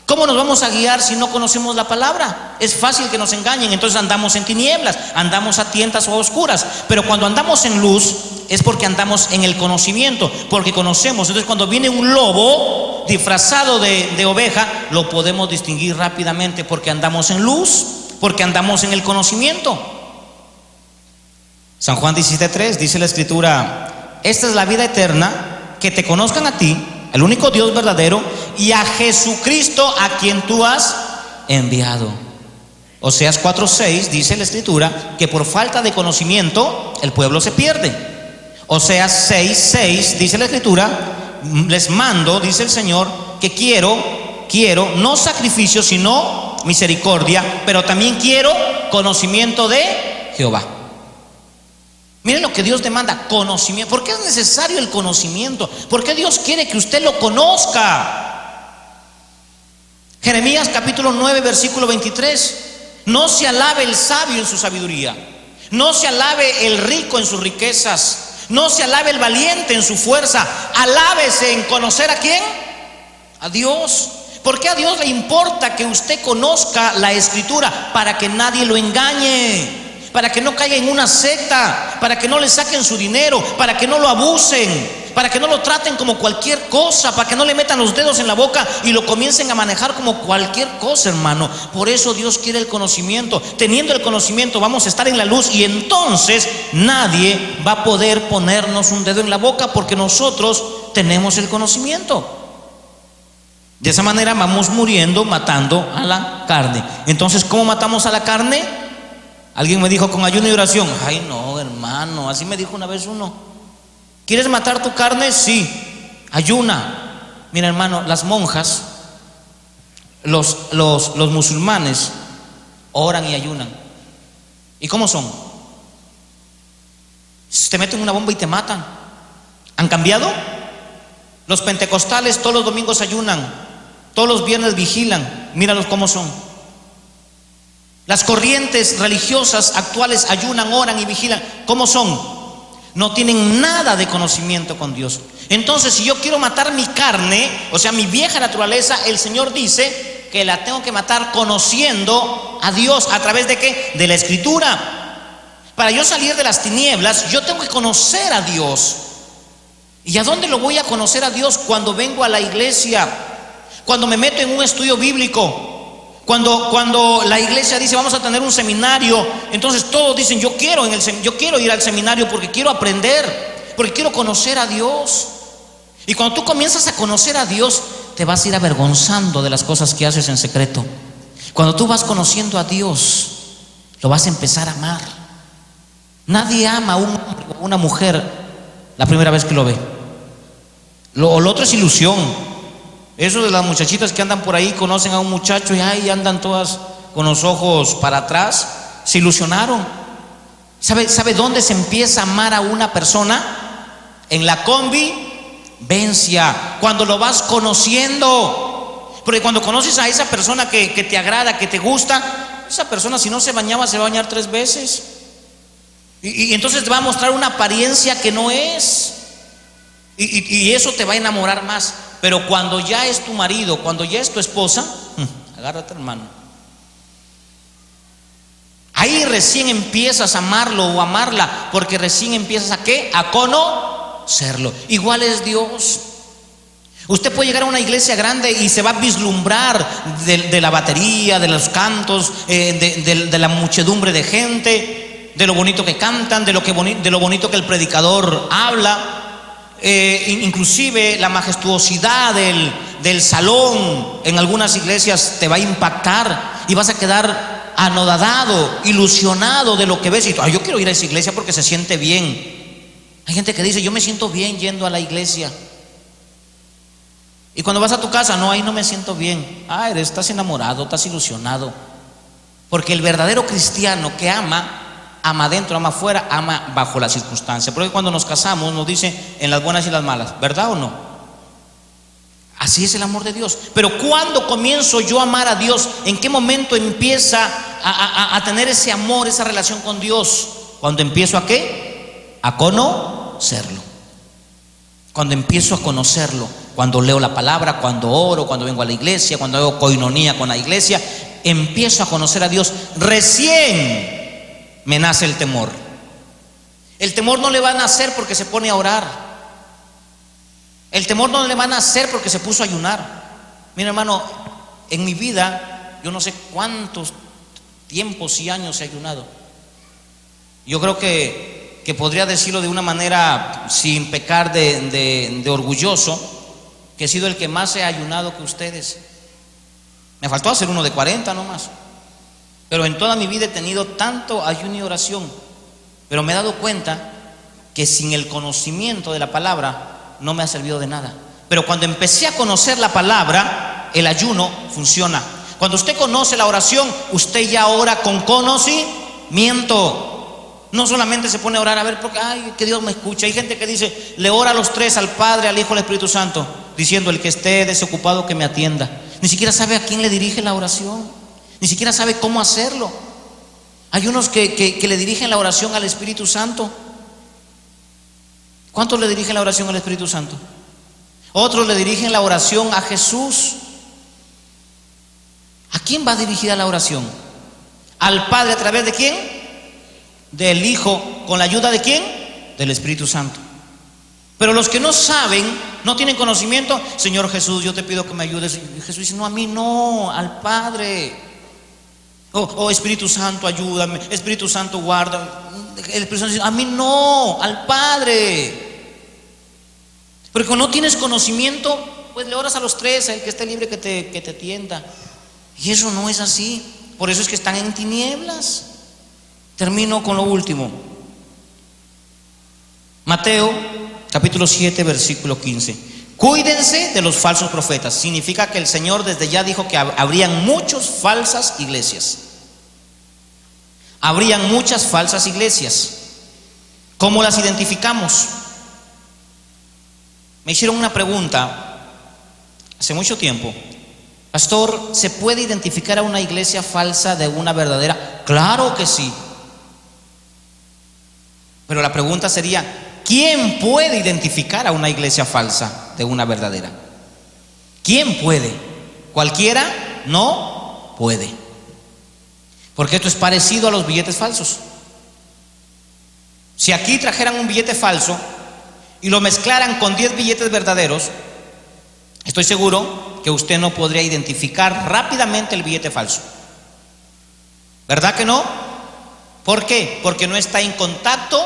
¿Cómo nos vamos a guiar si no conocemos la palabra? Es fácil que nos engañen. Entonces andamos en tinieblas, andamos a tientas o a oscuras. Pero cuando andamos en luz es porque andamos en el conocimiento, porque conocemos. Entonces cuando viene un lobo disfrazado de oveja, lo podemos distinguir rápidamente, porque andamos en luz, porque andamos en el conocimiento. San Juan 17:3 dice la Escritura: esta es la vida eterna, que te conozcan a ti, el único Dios verdadero, y a Jesucristo, a quien tú has enviado. Oseas 4:6 dice la Escritura que por falta de conocimiento el pueblo se pierde. Oseas 6:6 dice la Escritura: les mando, dice el Señor, que quiero no sacrificio sino misericordia, pero también quiero conocimiento de Jehová. Miren lo que Dios demanda: conocimiento. ¿Por qué es necesario el conocimiento? ¿Por qué Dios quiere que usted lo conozca? Jeremías capítulo 9 versículo 23: no se alabe el sabio en su sabiduría, no se alabe el rico en sus riquezas, no se alabe el valiente en su fuerza, alábese en conocer ¿a quién? A Dios. ¿Por qué a Dios le importa que usted conozca la Escritura? Para que nadie lo engañe, para que no caiga en una secta, para que no le saquen su dinero, para que no lo abusen, para que no lo traten como cualquier cosa, para que no le metan los dedos en la boca y lo comiencen a manejar como cualquier cosa, hermano. Por eso Dios quiere el conocimiento. Teniendo el conocimiento vamos a estar en la luz, y entonces nadie va a poder ponernos un dedo en la boca, porque nosotros tenemos el conocimiento. De esa manera vamos muriendo, matando a la carne. Entonces, ¿cómo matamos a la carne? Alguien me dijo: con ayuno y oración. Ay, no, hermano, así me dijo una vez uno. ¿Quieres matar tu carne? Sí, ayuna. Mira, hermano, las monjas, los musulmanes oran y ayunan. ¿Y cómo son? Te meten una bomba y te matan. ¿Han cambiado? Los pentecostales todos los domingos ayunan, todos los viernes vigilan. Míralos cómo son. Las corrientes religiosas actuales ayunan, oran y vigilan. ¿Cómo son? No tienen nada de conocimiento con Dios. Entonces, si yo quiero matar mi carne, o sea, mi vieja naturaleza, el Señor dice que la tengo que matar conociendo a Dios. ¿A través de qué? De la Escritura. Para yo salir de las tinieblas, yo tengo que conocer a Dios. ¿Y a dónde lo voy a conocer a Dios? Cuando vengo a la iglesia, cuando me meto en un estudio bíblico, cuando la iglesia dice vamos a tener un seminario. Entonces todos dicen yo quiero ir al seminario porque quiero aprender, porque quiero conocer a Dios. Y cuando tú comienzas a conocer a Dios, te vas a ir avergonzando de las cosas que haces en secreto. Cuando tú vas conociendo a Dios, lo vas a empezar a amar. Nadie ama a un hombre o una mujer la primera vez que lo ve. Lo otro es ilusión. Eso de las muchachitas que andan por ahí, conocen a un muchacho y ahí andan todas con los ojos para atrás, se ilusionaron. ¿Sabe dónde se empieza a amar a una persona? En la convivencia, cuando lo vas conociendo. Porque cuando conoces a esa persona que te agrada, que te gusta, esa persona, si no se bañaba, se va a bañar 3 veces. Y entonces te va a mostrar una apariencia que no es. Y eso te va a enamorar más. Pero cuando ya es tu marido, cuando ya es tu esposa, agárrate, hermano. Ahí recién empiezas a amarlo o amarla, porque recién empiezas ¿a qué? A conocerlo. Igual es Dios. Usted puede llegar a una iglesia grande y se va a vislumbrar de la batería, de los cantos, de la muchedumbre de gente, de lo bonito que cantan, de lo bonito que el predicador habla. Inclusive la majestuosidad del salón en algunas iglesias te va a impactar y vas a quedar anodadado, ilusionado de lo que ves. Y yo quiero ir a esa iglesia porque se siente bien. Hay gente que dice yo me siento bien yendo a la iglesia, y cuando vas a tu casa, no, ahí no me siento bien. Estás enamorado, estás ilusionado. Porque el verdadero cristiano que ama adentro, ama afuera, ama bajo las circunstancias. Porque cuando nos casamos nos dice en las buenas y las malas, ¿verdad o no? Así es el amor de Dios. Pero ¿cuándo comienzo yo a amar a Dios? ¿En qué momento empieza a tener ese amor, esa relación con Dios? Cuando empiezo ¿a qué? A conocerlo. Cuando empiezo a conocerlo, cuando leo la palabra, cuando oro, cuando vengo a la iglesia, cuando hago coinonía con la iglesia, empiezo a conocer a Dios. Recién me nace el temor. El temor no le va a nacer porque se pone a orar. El temor no le va a nacer porque se puso a ayunar. Mira, hermano, en mi vida yo no sé cuántos tiempos y años he ayunado. Yo creo que podría decirlo de una manera sin pecar de orgulloso, que he sido el que más he ayunado que ustedes. Me faltó hacer uno de 40 nomás. Pero en toda mi vida he tenido tanto ayuno y oración. Pero me he dado cuenta que sin el conocimiento de la palabra no me ha servido de nada. Pero cuando empecé a conocer la palabra, el ayuno funciona. Cuando usted conoce la oración, usted ya ora con conocimiento. No solamente se pone a orar a ver, porque ay, que Dios me escucha. Hay gente que dice, le ora a los tres, al Padre, al Hijo, al Espíritu Santo, diciendo, el que esté desocupado que me atienda. Ni siquiera sabe a quién le dirige la oración, ni siquiera sabe cómo hacerlo. Hay unos que le dirigen la oración al Espíritu Santo. ¿Cuántos le dirigen la oración al Espíritu Santo? Otros le dirigen la oración a Jesús. ¿A quién va dirigida la oración? ¿Al Padre a través de quién? Del Hijo. ¿Con la ayuda de quién? Del Espíritu Santo. Pero los que no saben, no tienen conocimiento, Señor Jesús, yo te pido que me ayudes. Y Jesús dice, no, a mí no, al Padre. Oh, Espíritu Santo, ayúdame. Espíritu Santo, guarda. El Espíritu Santo dice, a mí no, al Padre. Pero cuando no tienes conocimiento, pues le oras a los tres, el que esté libre que te atienda. Y eso no es así. Por eso es que están en tinieblas. Termino con lo último. Mateo capítulo 7 versículo 15. Cuídense de los falsos profetas. Significa que el Señor desde ya dijo que habrían muchas falsas iglesias. Habrían muchas falsas iglesias. ¿Cómo las identificamos? Me hicieron una pregunta hace mucho tiempo. Pastor, ¿se puede identificar a una iglesia falsa de una verdadera? Claro que sí. Pero la pregunta sería, ¿quién puede identificar a una iglesia falsa de una verdadera? ¿Quién puede? ¿Cualquiera? No puede. Porque esto es parecido a los billetes falsos. Si aquí trajeran un billete falso y lo mezclaran con 10 billetes verdaderos, estoy seguro que usted no podría identificar rápidamente el billete falso. ¿Verdad que no? ¿Por qué? Porque no está en contacto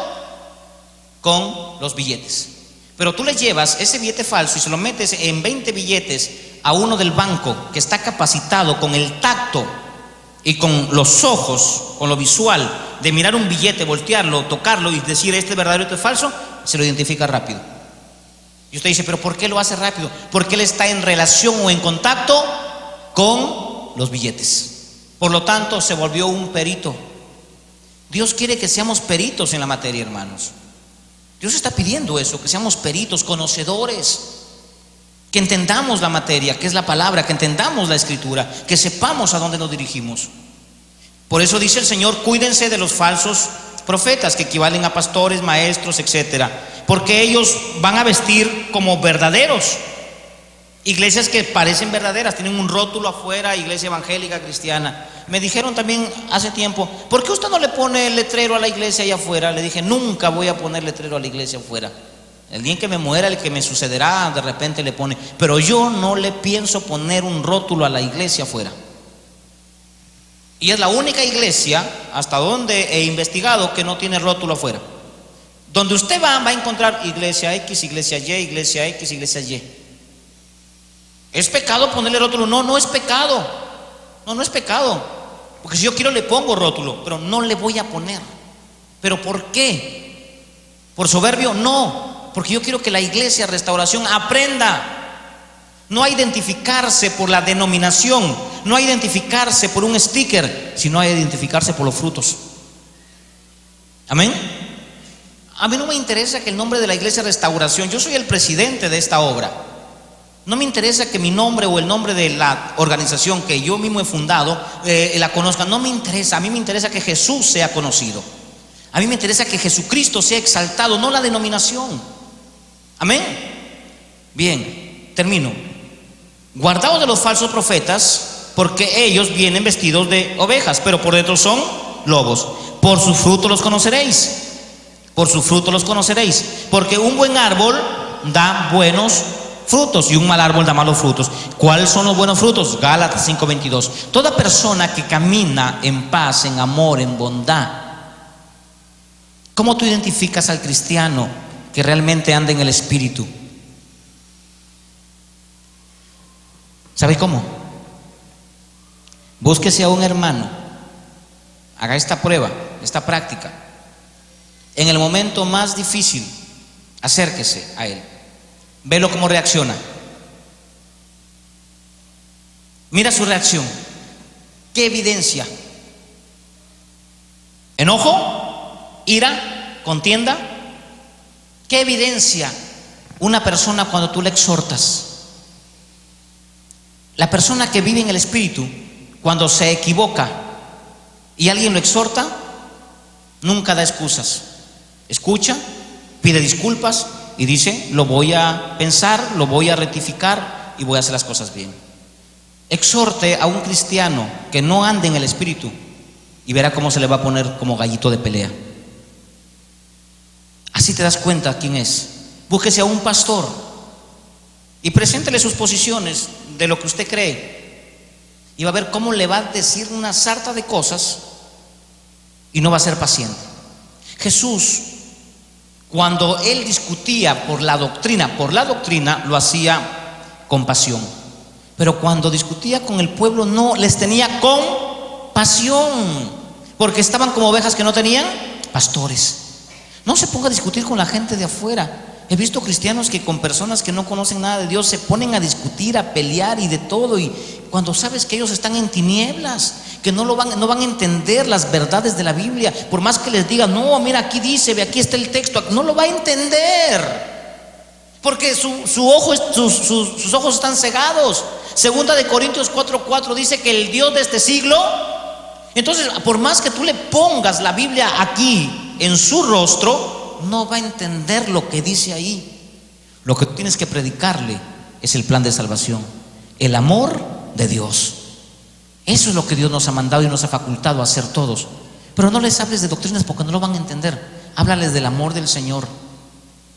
con los billetes. Pero tú le llevas ese billete falso y se lo metes en 20 billetes a uno del banco que está capacitado con el tacto y con los ojos, con lo visual, de mirar un billete, voltearlo, tocarlo y decir este es verdadero, este es falso, se lo identifica rápido. Y usted dice, pero ¿por qué lo hace rápido? Porque él está en relación o en contacto con los billetes. Por lo tanto, se volvió un perito. Dios quiere que seamos peritos en la materia, hermanos. Dios está pidiendo eso, que seamos peritos, conocedores, que entendamos la materia, que es la palabra, que entendamos la escritura, que sepamos a dónde nos dirigimos. Por eso dice el Señor, cuídense de los falsos profetas, que equivalen a pastores, maestros, etcétera, porque ellos van a vestir como verdaderos. Iglesias que parecen verdaderas, tienen un rótulo afuera, iglesia evangélica cristiana. Me dijeron también hace tiempo, ¿por qué usted no le pone el letrero a la iglesia allá afuera? Le dije, nunca voy a poner letrero a la iglesia afuera. El día en que me muera, el que me sucederá, de repente le pone. Pero yo no le pienso poner un rótulo a la iglesia afuera. Y es la única iglesia, hasta donde he investigado, que no tiene rótulo afuera. Donde usted va a encontrar iglesia X, iglesia Y, iglesia X, iglesia Y. ¿Es pecado ponerle rótulo? No, no es pecado. No es pecado. Porque si yo quiero le pongo rótulo, pero no le voy a poner. ¿Pero por qué? ¿Por soberbio? No, porque yo quiero que la iglesia Restauración aprenda no a identificarse por la denominación, no a identificarse por un sticker, sino a identificarse por los frutos. Amén. A mí no me interesa que el nombre de la iglesia Restauración, yo soy el presidente de esta obra. No me interesa que mi nombre o el nombre de la organización que yo mismo he fundado la conozcan. No me interesa. A mí me interesa que Jesús sea conocido. A mí me interesa que Jesucristo sea exaltado, no la denominación. Amén. Bien, termino. Guardaos de los falsos profetas, porque ellos vienen vestidos de ovejas, pero por dentro son lobos. Por sus frutos los conoceréis. Por sus frutos los conoceréis. Porque un buen árbol da buenos frutos y un mal árbol da malos frutos. ¿Cuáles son los buenos frutos? Gálatas 5:22. Toda persona que camina en paz, en amor, en bondad. ¿Cómo tú identificas al cristiano que realmente anda en el Espíritu? ¿Sabe cómo? Búsquese a un hermano, haga esta prueba, esta práctica. En el momento más difícil, acérquese a Él. Velo cómo reacciona. Mira su reacción. ¿Qué evidencia? ¿Enojo? ¿Ira? ¿Contienda? ¿Qué evidencia una persona cuando tú le exhortas? La persona que vive en el Espíritu, cuando se equivoca y alguien lo exhorta, nunca da excusas. Escucha, pide disculpas y dice: lo voy a pensar, lo voy a rectificar y voy a hacer las cosas bien. Exhorte a un cristiano que no ande en el Espíritu y verá cómo se le va a poner como gallito de pelea. Así te das cuenta quién es. Búsquese a un pastor y preséntele sus posiciones de lo que usted cree, y va a ver cómo le va a decir una sarta de cosas y no va a ser paciente. Jesús, cuando él discutía por la doctrina lo hacía con pasión, pero cuando discutía con el pueblo no les tenía compasión, porque estaban como ovejas que no tenían pastores. No se ponga a discutir con la gente de afuera. He visto cristianos que con personas que no conocen nada de Dios se ponen a discutir, a pelear y de todo, y cuando sabes que ellos están en tinieblas, que no van a entender las verdades de la Biblia, por más que les diga: no, mira, aquí dice, ve, aquí está el texto, no lo va a entender, porque sus ojos están cegados. Segunda de Corintios 4:4 dice que el Dios de este siglo, entonces por más que tú le pongas la Biblia aquí en su rostro, no va a entender lo que dice ahí. Lo que tú tienes que predicarle es el plan de salvación, el amor de Dios. Eso es lo que Dios nos ha mandado y nos ha facultado a hacer todos. Pero no les hables de doctrinas porque no lo van a entender. Háblales del amor del Señor.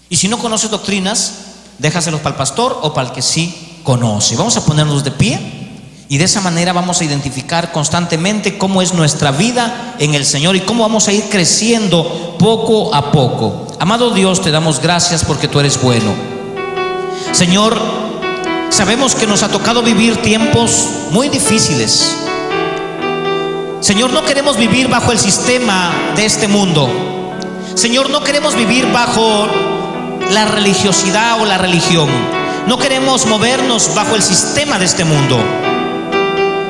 Y si no conoces doctrinas, déjaselos para el pastor o para el que sí conoce. Vamos a ponernos de pie y de esa manera vamos a identificar constantemente cómo es nuestra vida en el Señor y cómo vamos a ir creciendo poco a poco. Amado Dios, te damos gracias porque tú eres bueno. Señor, sabemos que nos ha tocado vivir tiempos muy difíciles. Señor, no queremos vivir bajo el sistema de este mundo. Señor, no queremos vivir bajo la religiosidad o la religión. No queremos movernos bajo el sistema de este mundo.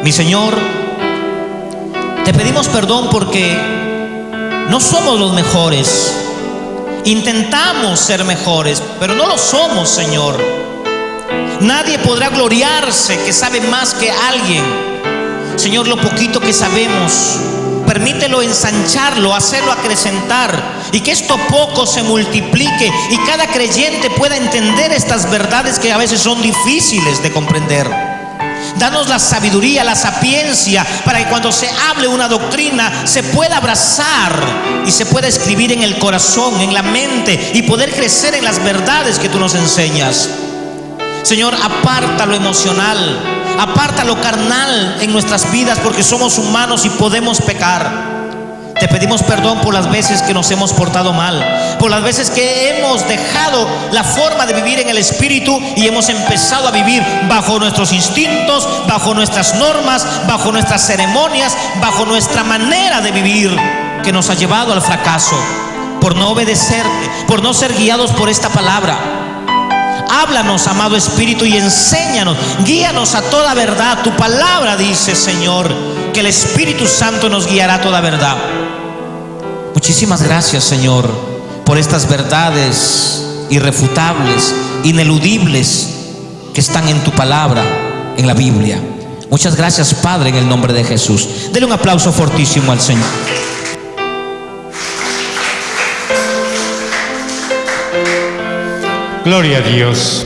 Mi Señor, te pedimos perdón porque no somos los mejores. Intentamos ser mejores, pero no lo somos, Señor. Nadie podrá gloriarse que sabe más que alguien. Señor, lo poquito que sabemos, permítelo ensancharlo, hacerlo acrecentar, y que esto poco se multiplique y cada creyente pueda entender estas verdades que a veces son difíciles de comprender. Danos la sabiduría, la sapiencia, para que cuando se hable una doctrina se pueda abrazar y se pueda escribir en el corazón, en la mente, y poder crecer en las verdades que tú nos enseñas. Señor, aparta lo emocional, aparta lo carnal en nuestras vidas, porque somos humanos y podemos pecar. Te pedimos perdón por las veces que nos hemos portado mal, por las veces que hemos dejado la forma de vivir en el Espíritu y hemos empezado a vivir bajo nuestros instintos, bajo nuestras normas, bajo nuestras ceremonias, bajo nuestra manera de vivir, que nos ha llevado al fracaso, por no obedecerte, por no ser guiados por esta palabra. Háblanos, amado Espíritu, y enséñanos, guíanos a toda verdad. Tu palabra dice, Señor, que el Espíritu Santo nos guiará a toda verdad. Muchísimas gracias, Señor, por estas verdades irrefutables, ineludibles, que están en tu palabra, en la Biblia. Muchas gracias, Padre, en el nombre de Jesús. Dele un aplauso fortísimo al Señor. Gloria a Dios.